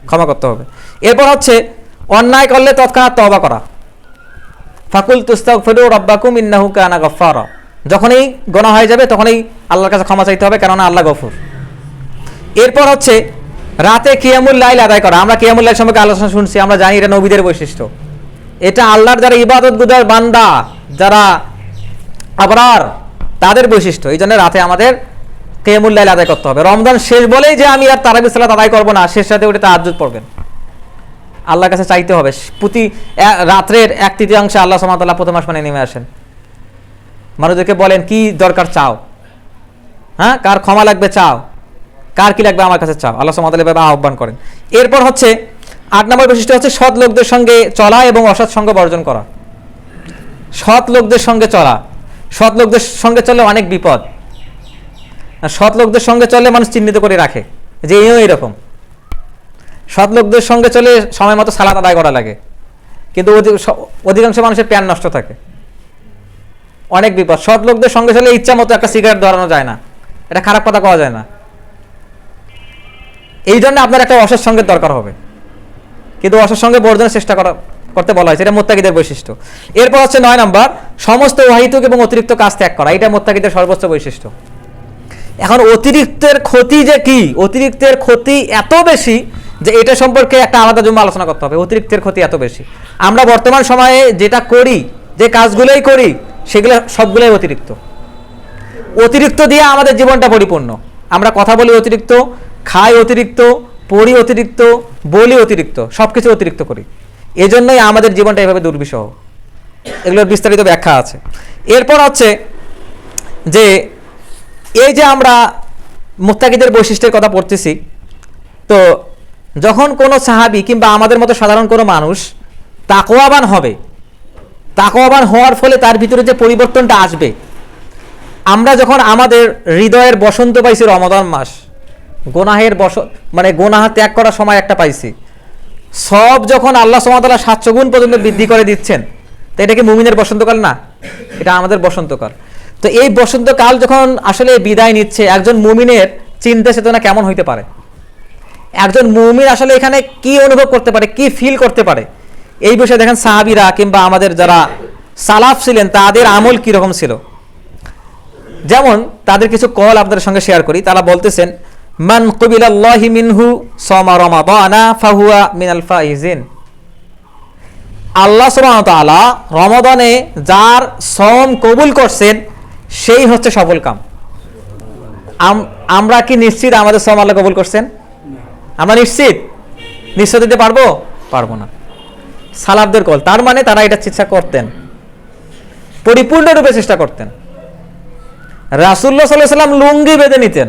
ক্ষমা করতে হবে। এরপর হচ্ছে অন্যায় করলে তৎক্ষণাৎ তওবা করা। ফাকুল তুস্তাগফিরু রাব্বাকুম ইন্নাহু কানা গাফফারা, যখনই গুনাহ হয়ে যাবে তখনই আল্লাহর কাছে ক্ষমা চাইতে হবে, কেননা আল্লাহ গফুর। এরপর হচ্ছে রাতে কিয়ামুল লাইল আদায় করা। আমরা কিয়ামুল লাইল সম্পর্কে আলোচনা শুনছি, আমরা জানি এটা নবীদের বৈশিষ্ট্য। এটা আল্লাহর যারা ইবাদতগুজার বান্দা, যারা আবরার, তাদের বৈশিষ্ট্য। এই জন্য রাতে আমাদের কিয়ামুল লাইল আদায় করতে হবে। রমজান শেষ বলেই যে আমি আর তারাবি সালাত আদায় করবো না, শেষ রাতে উঠে তাহাজ্জুদ পড়বেন। আল্লাহর কাছে চাইতে হবে, প্রতি রাত্রের 1/3 আল্লাহ সুবহানাহু ওয়া তাআলা প্রথম আসমানে নেমে আসেন, মানুষদেরকে বলেন কি দরকার চাও, হ্যাঁ কার ক্ষমা লাগবে চাও, কার কি লাগবে আমার কাছে চাও, আল্লাহ সুবহানাহু ওয়া তাআলা এভাবে আহ্বান করেন। এরপর হচ্ছে 8 নম্বর বৈশিষ্ট্য হচ্ছে সৎ লোকদের সঙ্গে চলা এবং অসৎ সঙ্গ বর্জন করা। সৎ লোকদের সঙ্গে চলা, সৎ লোকদের সঙ্গে চললে অনেক বিপদ। সৎ লোকদের সঙ্গে চললে মানুষ চিহ্নিত করে রাখে যে এও এরকম। সৎ লোকদের সঙ্গে চলে সময় মতো সালাত আদায় করা লাগে, কিন্তু অধিকাংশ মানুষের প্যান নষ্ট থাকে, অনেক বিপদ। সৎ লোকদের সঙ্গে চলে ইচ্ছা মতো একটা সিগারেট ধরানো যায় না, এটা খারাপ কথা কওয়া যায় না। এই জন্য আপনার একটা অসৎ সঙ্গের দরকার হবে, কিন্তু অসৎ সঙ্গে বর্জনের চেষ্টা করতে বলা হয়েছে, এটা মুত্তাকিদের বৈশিষ্ট্য। এরপর হচ্ছে 9 নম্বর সমস্ত অহেতুক এবং অতিরিক্ত কাজ ত্যাগ করা, এটা মুত্তাকিদের সর্বোচ্চ বৈশিষ্ট্য। এখন অতিরিক্তের ক্ষতি যে কি, অতিরিক্তের ক্ষতি এত বেশি যে এটা সম্পর্কে একটা আলাদা জুম্মা আলোচনা করতে হবে। অতিরিক্তের ক্ষতি এত বেশি, আমরা বর্তমান সময়ে যেটা করি, যে কাজগুলোই করি, সেগুলো সবগুলোই অতিরিক্ত। অতিরিক্ত দিয়ে আমাদের জীবনটা পরিপূর্ণ। আমরা কথা বলি অতিরিক্ত, খাই অতিরিক্ত, পড়ি অতিরিক্ত, বলি অতিরিক্ত, সব কিছু অতিরিক্ত করি। এজন্যই আমাদের জীবনটা এভাবে দুর্বিষহ। এগুলোর বিস্তারিত ব্যাখ্যা আছে। এরপর হচ্ছে যে এই যে আমরা মুত্তাকিদের বৈশিষ্ট্যের কথা পড়তেছি, তো যখন কোনো সাহাবী কিংবা আমাদের মতো সাধারণ কোনো মানুষ তাকওয়াবান হবে, তাকওয়াবান হওয়ার ফলে তার ভিতরে যে পরিবর্তনটা আসবে, আমরা যখন আমাদের হৃদয়ের বসন্ত পাইছি রমাদান মাস, গোনাহের গোনাহ ত্যাগ করার সময় একটা পাইছি, সব যখন আল্লাহ সুবহানাহু ওয়া তাআলা 700 গুণ পর্যন্ত বৃদ্ধি করে দিচ্ছেন, তো এটা কি মুমিনের বসন্তকাল না? এটা আমাদের বসন্তকাল। তো এই বসন্তকাল যখন আসলে বিদায় নিচ্ছে, একজন মুমিনের চিন্তা চেতনা কেমন হইতে পারে, একজন মুমিন আসলে এখানে কি অনুভব করতে পারে, কি ফিল করতে পারে, এই বিষয়ে দেখেন সাহাবীরা কিংবা আমাদের যারা সালাফ ছিলেন তাদের আমল কীরকম ছিল। যেমন তাদের কিছু কল আপনাদের সঙ্গে শেয়ার করি। তারা বলতেছেন, মান কুবিলাল্লাহি মিনহু সামা রমাদানা ফাহুয়া মিনাল ফাইজিন। আল্লাহ সুবহানাহু ওয়া তাআলা রমাদানে যার সওম কবুল করছেন সেই হচ্ছে সফল কাম। আমরা কি নিশ্চিত আমাদের সওম আল্লাহ কবুল করছেন? আমরা নিশ্চিত দিতে পারবো না। সালাফদের কল, তার মানে তারা এটা চেষ্টা করতেন, পরিপূর্ণরূপে চেষ্টা করতেন। রাসূলুল্লাহ সাল্লাল্লাহু আলাইহি ওয়াসাল্লাম লুঙ্গি বেঁধে নিতেন,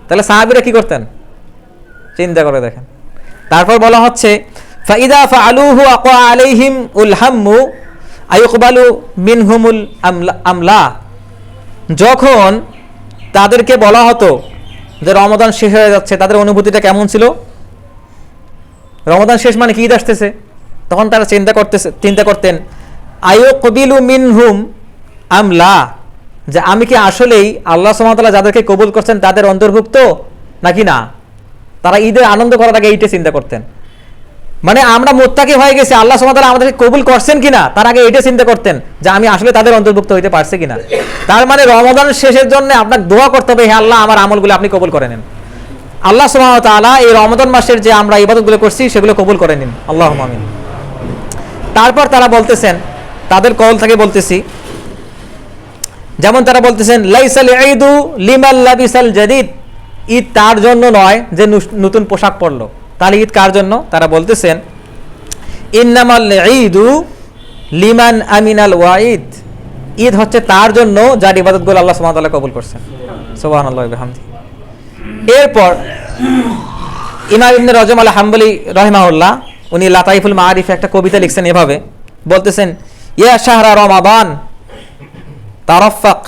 তাহলে সাহাবীরা কি করতেন চিন্তা করে দেখেন। তারপর বলা হচ্ছে ফাইদা ফাআলুহু আকা আলাইহিম উল হাম্মু আইয়ুকবালু মিনহুমুল আমলা। যখন তাদেরকে বলা হতো যে রমাদান শেষ হয়ে যাচ্ছে, তাদের অনুভূতিটা কেমন ছিল? রমাদান শেষ মানে কি ঈদ আসতেছে, তখন তারা চিন্তা করতেন আইয়ুকবিলু মিনহুম আমলা, যে আমি কি আসলেই আল্লাহ সুবহানাহু ওয়া তাআলা যাদেরকে কবুল করছেন তাদের অন্তর্ভুক্ত নাকি না। তারা ঈদের আনন্দ করার আগে এইটা চিন্তা করতেন, মানে আমরা মুত্তাকি হয়ে গেছি, আল্লাহ সুবহানাহু ওয়া তাআলা আমাদেরকে কবুল করছেন কিনা তার আগে এটা চিন্তা করতেন যে আমি আসলে তাদের অন্তর্ভুক্ত হইতে পারছি কিনা। তার মানে রমাদান শেষের জন্য আপনাকে দোয়া করতে হবে, হে আল্লাহ আমার আমলগুলো আপনি কবুল করে নেন। আল্লাহ সুবহানাহু ওয়া তাআলা এই রমাদান মাসের যে আমরা ইবাদতগুলো করছি সেগুলো কবুল করে নিন, আল্লাহুম্মা আমিন। তারপর তারা বলতেছেন, তাদের কল থেকে বলতেছি, যেমন তারা বলতেছেন লাইসাল ঈদু লিমান লাবিসাল জাদিদ, ঈদ তার জন্য নয় যে নতুন পোশাক পরলো, তাহলে ঈদ কার জন্য? তারা বলতেছেন ইন্নামাল ঈদু লিমান আমিনাল ওয়াইদ, ঈদ হচ্ছে তার জন্য যার ইবাদতগুলো আল্লাহ সুবহানাহু ওয়া তাআলা কবুল করছেন। সুবহানাল্লাহি ওয়া বিহামদিহি। এরপর ইমাম ইবনে রজব আল হাম্বলি রাহিমাহুল্লাহ উনি লাতাইফুল মাআরিফে একটা কবিতা লিখছেন, এভাবে বলতেছেন ইয়া শাহরা রমাদান তারাফাক,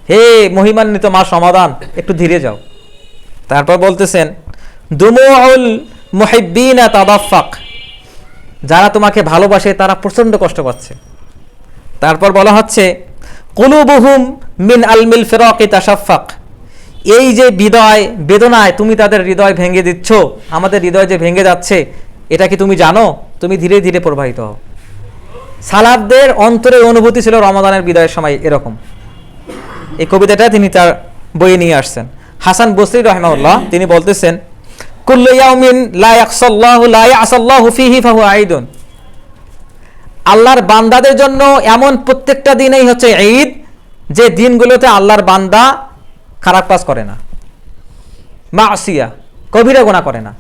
হে মহিমান্বিত মাস রমাদান একটু ধীরে যাও। তারপর বলতেছেন দুমুউল মুহিব্বিনা তাদাফাক, যারা তোমাকে ভালোবাসে তারা প্রচন্ড কষ্ট পাচ্ছে। তারপর বলা হচ্ছে কুলুবুহুম মিন আলমিল ফিরাকি তাশাফাক, এই যে বিদায় বেদনায় তুমি তাদের হৃদয় ভেঙে দিচ্ছ, আমাদের হৃদয় যে ভেঙে যাচ্ছে এটা কি তুমি জানো? তুমি ধীরে ধীরে প্রবাহিত হও। সালাফদের অন্তরে অনুভূতি ছিল রমাদানের বিদায়ের সময় এরকম। এই কবিতাটা তিনি তার বইয়ে নিয়ে আসছেন। হাসান বসরি রাহিমাহুল্লাহ তিনি বলতেছেন কুল্লু ইয়াউমিন লা ইয়াসাল্লাহু ফীহি ফাহুয়া ঈদুন, আল্লাহর বান্দাদের জন্য এমন প্রত্যেকটা দিনই হচ্ছে ঈদ যে দিনগুলোতে আল্লাহর বান্দা খারাপ কাজ করে না, মাসিয়া কবিরা গুনাহ করে না।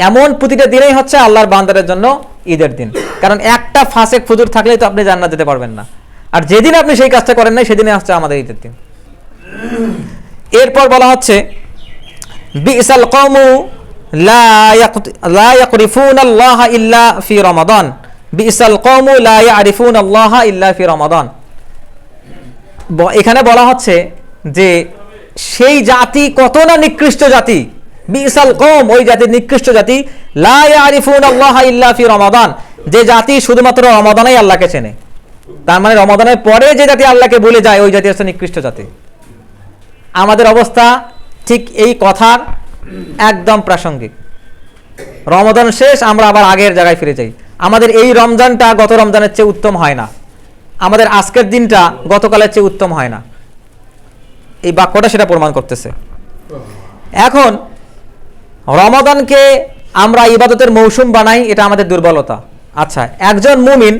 এমন প্রতিটা দিনেই হচ্ছে আল্লাহর বান্দাদের জন্য ঈদের দিন। কারণ একটা ফাসেক ফুজুর থাকলেই তো আপনি জান্নাত যেতে পারবেন না, আর যেদিন আপনি সেই কাজটা করেন নাই সেদিনে হচ্ছে আমাদের ঈদের দিন। এরপর বলা হচ্ছে বিসাল কওমু লা ইয়াকরিফুনাল্লাহা ইল্লা ফি রমাদান, বিসাল কওমু লা ইয়ারিফুনাল্লাহা ইল্লা ফি রমাদান। এখানে বলা হচ্ছে যে সেই জাতি কত না নিকৃষ্ট জাতি, বিসাল কওম ওই জাতি নিকৃষ্ট জাতি, লা ইয়ারিফুনাল্লাহা ইল্লা ফি রমাদান যে জাতি শুধুমাত্র রমাদানেই আল্লাহকে চেনে। তার মানে রমাদানের পরে যে জাতি আল্লাহকে ভুলে যায় ওই জাতি হচ্ছে নিকৃষ্ট জাতি। আমাদের অবস্থা ঠিক এই কথার একদম প্রাসঙ্গিক। রমাদান শেষ, আমরা আবার আগের জায়গায় ফিরে যাই। আমাদের এই রমজানটা গত রমজানের চেয়ে উত্তম হয় না, আমাদের আজকের দিনটা গতকালের চেয়ে উত্তম হয় না। এই বাক্যটা সেটা প্রমাণ করতেছে। এখন রমাদানকে আমরা ইবাদতের মৌসুম বানাই, এটা আমাদের দুর্বলতা। আচ্ছা, একজন মুমিন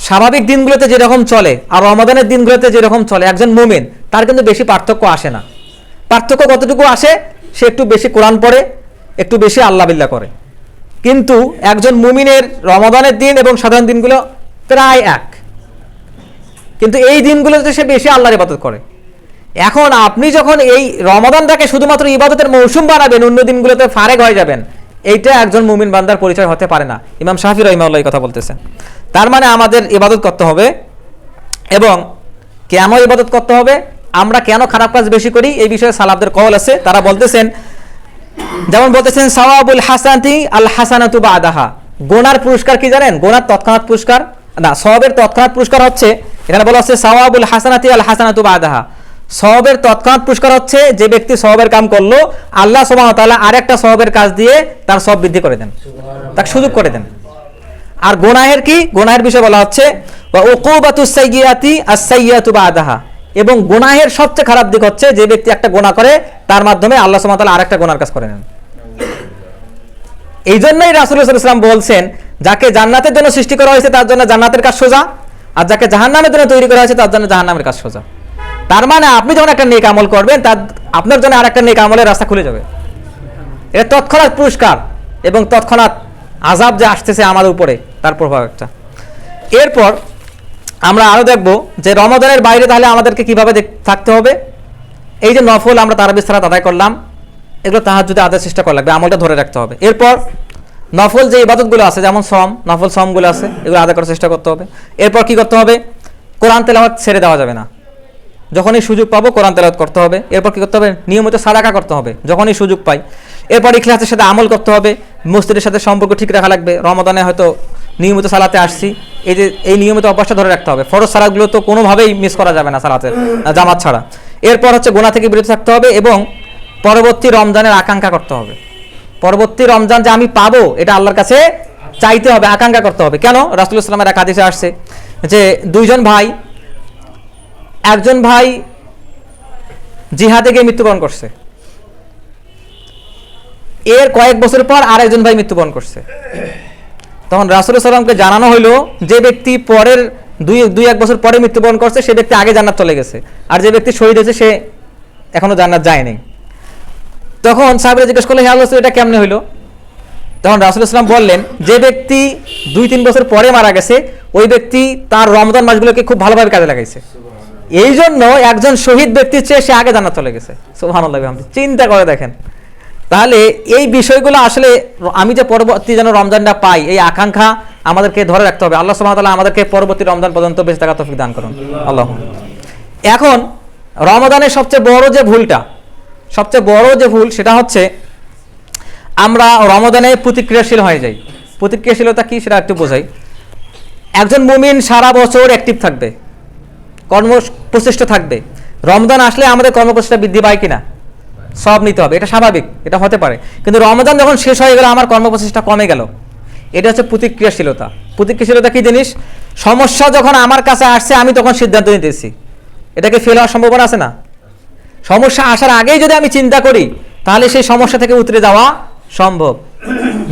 স্বাভাবিক দিনগুলোতে যেরকম চলে আর রমাদানের দিনগুলোতে যেরকম চলে, একজন মুমিন তার কিন্তু বেশি পার্থক্য আসে না। পার্থক্য কতটুকু আসে, সে একটু বেশি কোরআন পড়ে, একটু বেশি আল্লাহ বিল্লাহ করে। কিন্তু একজন মুমিনের রমাদানের দিন এবং সাধারণ দিনগুলো প্রায় এক, কিন্তু এই দিনগুলোতে সে বেশি আল্লাহর ইবাদত করে। এখন আপনি যখন এই রমাদানটাকে শুধুমাত্র ইবাদতের মৌসুম বানাবেন, অন্য দিনগুলোতে ফারেক হয়ে যাবেন, এইটা একজন মুমিন বান্দার পরিচয় হতে পারে না। ইমাম শাফি রাহিমাহুল্লাহ এই কথা বলতেছেন। তার মানে আমাদের ইবাদত করতে হবে, এবং কেন ইবাদত করতে হবে, আমরা কেন খারাপ কাজ বেশি করি, এই বিষয়ে সালাফদের কওল আছে। তারা বলতেছেন, যেমন বলতেছেন সাওয়াবুল হাসানাতি আল হাসানাতু বাদাহা, গুনার পুরস্কার কি জানেন? গুনার তৎক্ষণাৎ পুরস্কার না, সওয়াবের তৎক্ষণাৎ পুরস্কার হচ্ছে, এখানে বলা হচ্ছে সাওয়াবুল হাসানাতি আল হাসানাতু বাদাহা, সওয়াবের তৎক্ষণাৎ পুরস্কার হচ্ছে যে ব্যক্তি সওয়াবের কাম করলো, আল্লাহ সুবহানাহু ওয়া তাআলা আরেকটা সওয়াবের কাজ দিয়ে তার সওয়াব বৃদ্ধি করে দেন, তাকে সুযোগ করে দেন। আর গুনাহের কি? গুনাহের বিষয়ে বলা হচ্ছে ওয়া উকুবাতুস সাইয়্যাতি আস-সাইয়্যাতু বাদাহা, এবং গুনাহের সবচেয়ে খারাপ দিক হচ্ছে যে ব্যক্তি একটা গুনাহ করে তার মাধ্যমে আল্লাহ সুবহানাহু ওয়া তাআলা আরেকটা গুনার কাজ করে নেন। এই জন্যই রাসূলুল্লাহ সাল্লাল্লাহু আলাইহি ওয়াসাল্লাম বলছেন, যাকে জান্নাতের জন্য সৃষ্টি করা হয়েছে তার জন্য জান্নাতের কাজ সোজা, আর যাকে জাহান্নামের জন্য তৈরি করা হয়েছে তার জন্য জাহান্নামের কাজ সোজা। তার মানে আপনি যখন একটা নেক আমল করবেন, তার আপনার জন্য আরেকটা নেক আমলের রাস্তা খুলে যাবে। এটা তৎক্ষণাৎ পুরস্কার এবং তৎক্ষণাৎ আযাব যে আসতেছে আমাদের উপরে তার প্রভাব একটা। এরপর আমরা আরো দেখব যে রমাদানের বাইরে তাহলে আমাদেরকে কিভাবে থাকতে হবে। এই যে নফল আমরা তারাবির সালাত আদায় করলাম, এগুলো তাহাজ্জুদে আদায়ের চেষ্টা করা লাগবে, আমলটা ধরে রাখতে হবে। এরপর নফল যে ইবাদতগুলো আছে, যেমন নফল সমগুলো আছে, এগুলো আদায় করার চেষ্টা করতে হবে। এরপর কি করতে হবে? কোরআন তেলাওয়াত ছেড়ে দেওয়া যাবে না, যখনই সুযোগ পাবো কোরআন তেলাওয়াত করতে হবে। এরপর কি করতে হবে? নিয়মিত সাদাকা করতে হবে যখনই সুযোগ পাই। এরপর ইখলাসের সাথে আমল করতে হবে, মসজিদের সাথে সম্পর্ক ঠিক রাখা লাগবে। রমাদানে হয়তো নিয়মিত সালাতে আসছি, এই নিয়মিত অভ্যাসটা ধরে রাখতে হবে। ফরজ সালাতগুলো তো কোনোভাবেই মিস করা যাবে না সালাতের জামাত ছাড়া। এরপর হচ্ছে গুনাহ থেকে বিরত থাকতে হবে, এবং পরবর্তী রমজানের আকাঙ্ক্ষা করতে হবে। পরবর্তী রমজান যে আমি পাবো এটা আল্লাহর কাছে চাইতে হবে, আকাঙ্ক্ষা করতে হবে। কেন? রাসূলুল্লাহ সাল্লাল্লাহু আলাইহি ওয়াসাল্লামের এক হাদিসে আসছে যে দুইজন ভাই, একজন ভাই জিহাদে গিয়ে মৃত্যুবরণ করছে, এর কয়েক বছর পর আরেকজন ভাই মৃত্যুবরণ করছে। তখন রাসূলুল্লাহ সাল্লাল্লাহু আলাইহি ওয়াসাল্লামকে জানানো হলো যে ব্যক্তি পরের দুই এক বছর পরে মৃত্যুবরণ করছে সে ব্যক্তি আগে জান্নাত চলে গেছে, আর যে ব্যক্তি শহীদ হয়েছে সে এখনো জান্নাত যায়নি। তখন সাহাবীরা জিজ্ঞেস করলেন, হে আল্লাহর রাসূল, এটা কেমনে হইলো? তখন রাসূলুল্লাহ সাল্লাল্লাহু আলাইহি ওয়াসাল্লাম বললেন, যে ব্যক্তি 2-3 বছর পরে মারা গেছে ওই ব্যক্তি তার রমজান মাসগুলোকে খুব ভালোভাবে কাজে লাগাইছে, এই জন্য একজন শহীদ ব্যক্তির চেয়ে সে আগে জান্নাত চলে গেছে। সুবহানাল্লাহ, চিন্তা করে দেখেন। তাহলে এই বিষয়গুলো আসলে আমি যে পরবর্তী যেন রমজানটা পাই, এই আকাঙ্ক্ষা আমাদেরকে ধরে রাখতে হবে। আল্লাহ সুবহানাহু ওয়া তাআলা আমাদেরকে পরবর্তী রমজান পর্যন্ত বেঁচে থাকার তৌফিক দান করুন, আল্লাহ। এখন রমাদানের সবচেয়ে বড় যে ভুল সেটা হচ্ছে আমরা রমাদানে প্রতিক্রিয়াশীল হয়ে যাই। প্রতিক্রিয়াশীলতা কি সেটা একটু বোঝাই। একজন মুমিন সারা বছর অ্যাক্টিভ থাকবে, কর্মপ্রচেষ্টা থাকবে। রমজান আসলে আমাদের কর্মপ্রচেষ্টা বৃদ্ধি পায় কিনা? সব নিতে হবে, এটা স্বাভাবিক, এটা হতে পারে। কিন্তু রমজান যখন শেষ হয়ে গেল আমার কর্মপ্রচেষ্টা কমে গেল, এটা হচ্ছে প্রতিক্রিয়াশীলতা। প্রতিক্রিয়াশীলতা কি জিনিস? সমস্যা যখন আমার কাছে আসছে আমি তখন সিদ্ধান্ত নিতেছি, এটাকে ফেল হওয়ার সম্ভাবনা আছে না? সমস্যা আসার আগেই যদি আমি চিন্তা করি তাহলে সেই সমস্যা থেকে উতরে যাওয়া সম্ভব।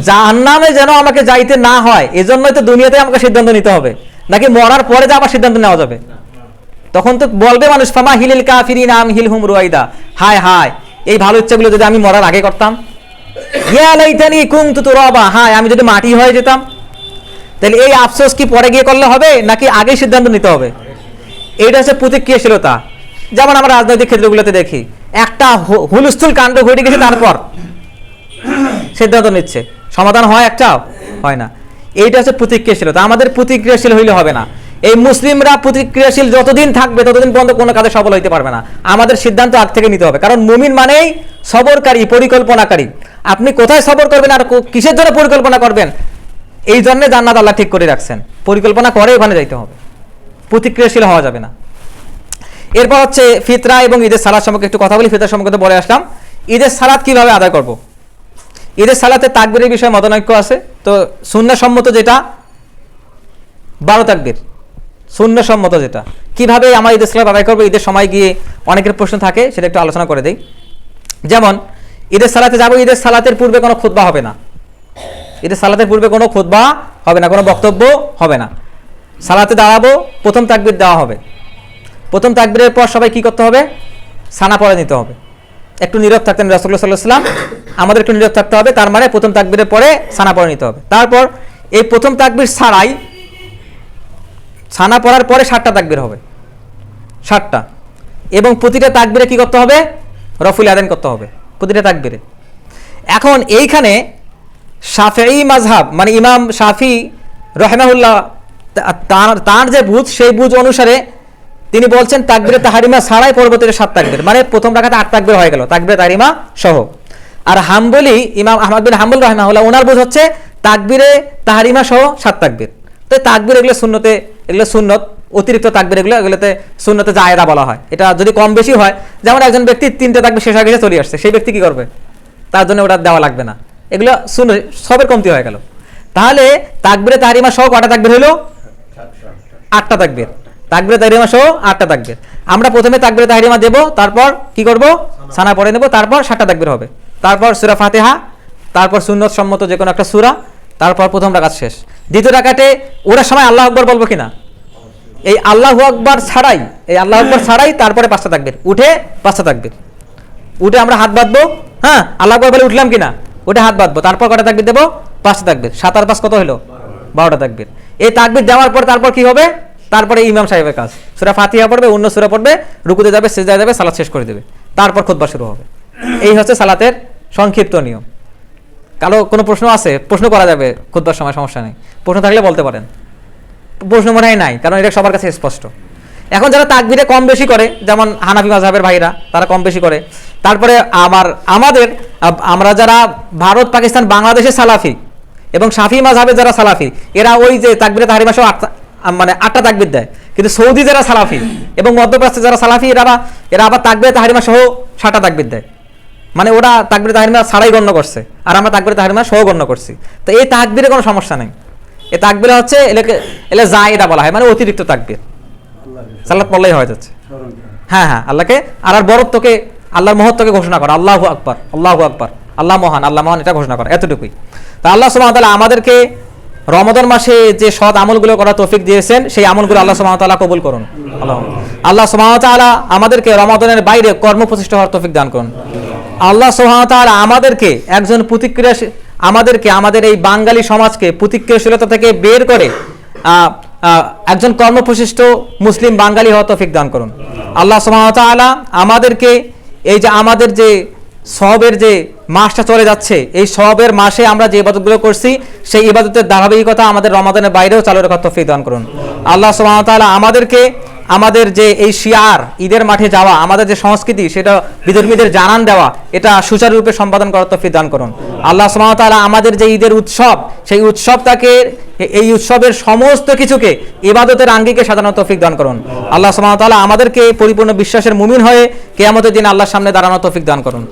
জাহান্নামে যেন আমাকে যাইতে না হয় এজন্যই তো দুনিয়াতে আমাকে সিদ্ধান্ত নিতে হবে, নাকি মরার পরে যে আবার সিদ্ধান্ত নেওয়া যাবে? তখন তো বলবে মানুষ ফামা হিলিল কাফিরিন আম হিলহুম রুয়াইদা, হায় হায় এই ভালো ইচ্ছাগুলো যদি আমি মরার আগে করতাম, ইয়া লাইতানি কুনতু তুরাবা, হায় আমি যদি মাটি হয়ে যেতাম। তাহলে এই আফসোস কি পরে গিয়ে করলে হবে নাকি আগে সিদ্ধান্ত নিতে হবে? এইটা হচ্ছে প্রতিক্রিয়াশীলতা। যেমন আমরা রাজনৈতিক ক্ষেত্রগুলোতে দেখি, একটা হুলস্থুল কাণ্ড ঘটে গেছে, তারপর সিদ্ধান্ত নিচ্ছে, সমাধান হয় একটাও হয় না। এইটা হচ্ছে প্রতিক্রিয়াশীলতা। আমাদের প্রতিক্রিয়াশীল হইলে হবে না। এই মুসলিমরা প্রতিক্রিয়াশীল যতদিন থাকবে ততদিন পর্যন্ত কোনো কাজে সফল হইতে পারবে না। আমাদের সিদ্ধান্ত আগ থেকে নিতে হবে, কারণ মুমিন মানেই সবরকারী, পরিকল্পনাকারী। আপনি কোথায় সবর করবেন আর কিসের জন্য পরিকল্পনা করবেন, এই জন্য জান্নাত আল্লাহ ঠিক করে রাখছেন। পরিকল্পনা করে ওখানে যাইতে হবে, প্রতিক্রিয়াশীল হওয়া যাবে না। এরপর হচ্ছে ফিতরা এবং ঈদের সালাত সম্পর্কে একটু কথা বলি। ফিতরা সম্পর্কে বলে আসলাম। ঈদের সালাত কিভাবে আদায় করব? ঈদের সালাতে তাকবীরের বিষয়ে মতানৈক্য আছে। তো সুন্নাহসম্মত যেটা 12 তাকবীর, সুন্নাহসম্মত যেটা। কিভাবে আমরা ঈদের সালাত আদায় করবো, ঈদের সময় গিয়ে অনেকের প্রশ্ন থাকে, সেটা একটু আলোচনা করে দেই। যেমন ঈদের সালাতে যাবো, ঈদের সালাতের পূর্বে কোনো খুতবা হবে না। ঈদের সালাতের পূর্বে কোনো খুতবা হবে না, কোনো বক্তব্য হবে না। সালাতে দাঁড়াবো, প্রথম তাকবীর দেওয়া হবে। প্রথম তাকবীরের পর সবাই কি করতে হবে? সানা পড়ে নিতে হবে। একটু নীরব থাকতেন রাসূলুল্লাহ সাল্লাল্লাহু আলাইহি ওয়াসাল্লাম, আমাদের একটু নীরব থাকতে হবে। তার মানে প্রথম তাকবীরের পরে সানা পড়ে নিতে হবে। তারপর এই প্রথম তাকবীর ছাড়াই সানা পড়ার পরে 7টা তাকবীর হবে, 7টা। এবং প্রতিটা তাকবীরে কি করতে হবে? রফুল আযান করতে হবে প্রতিটা তাকবীরে। এখন এইখানে শাফিঈ মাযহাব মানে ইমাম শাফি রাহিমাহুল্লাহ তার যে বুঝ, সেই বুঝ অনুসারে তিনি বলছেন তাকবীরে তাহরিমা ছাড়াই পরবর্তীতে 7 তাকবীর, মানে প্রথম রাকাতে 8 তাকবীর হয়ে গেল তাকবীরে তাহরিমা সহ। আর হাম্বলি ইমাম আহমদ বিন হাম্বল রাহিমাহুল্লাহ ওনার বুঝ হচ্ছে তাকবীরে তাহরিমা সহ 7 তাকবীর। তো তাকবীর এগুলো সুন্নতে, এগুলো সুন্নত, অতিরিক্ত তাকবীর এগুলোতে সুন্নতে জায়েদা বলা হয়। এটা যদি কম বেশি হয়, যেমন একজন ব্যক্তি 3টে তাকবীর শেষ হয়ে গেছে চলে আসছে, সেই ব্যক্তি কি করবে? তার জন্য ওটা দেওয়া লাগবে না। এগুলো সুন্নত, সবের কমতি হয়ে গেল। তাহলে তাকবীরে তাহরিমা সহ কটা তাকবীর হলো? 8টা তাকবীর। তাকবীরে তাহরিমা সহ 8টা তাকবীর। আমরা প্রথমে তাকবীরে তাহরিমা দেব, তারপর কি করব? সানা পড়ে নেব, তারপর 7টা তাকবীর হবে। তারপর সূরা ফাতিহা, তারপর সুন্নত সম্মত যে কোনো একটা সূরা, তারপর প্রথম রাকাত শেষ। দ্বিতীয় রাকাতে ওরা সময় আল্লাহু আকবার বলবো কিনা? এই আল্লাহু আকবার ছাড়াই, এই আল্লাহু আকবার ছাড়াই তারপরে 5টা তাকবীর, উঠে 5টা তাকবীর, উঠে আমরা হাত বাঁধবো। হ্যাঁ, আল্লাহু আকবার বলে উঠলাম কিনা, উঠে হাত বাঁধবো। তারপর কটা তাকবীর দেবো? 5টা তাকবীর। 7 আর 5 কত হলো? 12টা তাকবীর। এই তাকবীর দেওয়ার পর তারপর কি হবে? তারপরে ইমাম সাহেবের কাজ, সূরা ফাতিহা পড়বে, অন্য সূরা পড়বে, রুকুতে যাবে, সিজদায় যাবে, সালাত শেষ করে দেবে, তারপর খুতবা শুরু হবে। এই হচ্ছে সালাতের সংক্ষিপ্ত নিয়ম। কারো কোনো প্রশ্ন আছে? প্রশ্ন করা যাবে খুতবার সময়, সমস্যা নেই। প্রশ্ন থাকলে বলতে পারেন। প্রশ্ন মনে হয় নাই, কারণ এটা সবার কাছে স্পষ্ট। এখন যারা তাকবীরে কম বেশি করে, যেমন হানাফি মাযহাবের ভাইরা, তারা কম বেশি করে। তারপরে আমরা যারা ভারত, পাকিস্তান, বাংলাদেশে সালাফি এবং শাফি মাযহাবে যারা সালাফি, এরা ওই যে তাকবীরে তাহরিমা সহ 8টা তাকবীর দেয়। কিন্তু সৌদি যারা সালাফি এবং মধ্যপ্রাচ্যে যারা সালাফি, এরা আবার তাকবীরে তাহরিমা সহ 7টা তাকবীর দেয়। মানে ওরা তাকবীরে তাহরিমা ছাড়াই গণ্য করছে, আর আমরা তাকবীরে তাহরিমা সহ গণ্য করছি। তো এই তাকবীরে কোনো সমস্যা নেই। এই তাকবীর হচ্ছে এলে জায়েদা বলা হয়, মানে অতিরিক্ত তাকবীর। সালাত পড়লেই হয়ে যাচ্ছে। হ্যাঁ হ্যাঁ, আল্লাহকে আর বরত্বকে, আল্লাহর মহত্বকে ঘোষণা করা, আল্লাহু আকবার, আল্লাহু আকবার, আল্লাহ মহান, আল্লাহ মহান, এটা ঘোষণা করা, এতটুকুই। তা আল্লাহ সুবহানাহু ওয়া তাআলা আমাদেরকে রমাদান মাসে যে সৎ আমলগুলো করার তৌফিক দিয়েছেন, সেই আমলগুলো আল্লাহ সুবহানাহু ওয়া তাআলা কবুল করুন। আল্লাহ সুবহানাহু ওয়া তাআলা আমাদেরকে রমাদানের বাইরে কর্মপ্রচেষ্টা হওয়ার তৌফিক দান করুন। আল্লাহ সুবহানাহু ওয়া তাআলা আমাদেরকে একজন আমাদের এই বাঙালি সমাজকে প্রতিক্রিয়াশীলতা থেকে বের করে একজন কর্মপ্রচেষ্ট মুসলিম বাঙালি হওয়ার তৌফিক দান করুন। আল্লাহ সুবহানাহু ওয়া তাআলা আমাদেরকে এই যে আমাদের যে সওয়াবের যে মাসটা চলে যাচ্ছে, এই সওয়াবের মাসে আমরা যে ইবাদতগুলো করছি, সেই ইবাদতের ধারাবাহিকতা আমাদের রমাদানের বাইরেও চালু রাখার তৌফিক দান করুন। আল্লাহ সুবহানাহু ওয়া তাআলা আমাদেরকে আমাদের যে এই শিয়ার, ঈদের মাঠে যাওয়া, আমাদের যে সংস্কৃতি, সেটা বিধর্মীদের জানান দেওয়া, এটা সুচারুরূপে সম্পাদন করার তৌফিক দান করুন। আল্লাহ সুবহানাহু ওয়া তাআলা আমাদের যে ঈদের উৎসব, সেই উৎসবটাকে, এই উৎসবের সমস্ত কিছুকে ইবাদতের আঙ্গিকে সাজানোর তৌফিক দান করুন। আল্লাহ সুবহানাহু ওয়া তাআলা আমাদেরকে পরিপূর্ণ বিশ্বাসের মুমিন হয়ে কিয়ামতের দিন আল্লাহর সামনে দাঁড়ানোর তৌফিক দান করুন।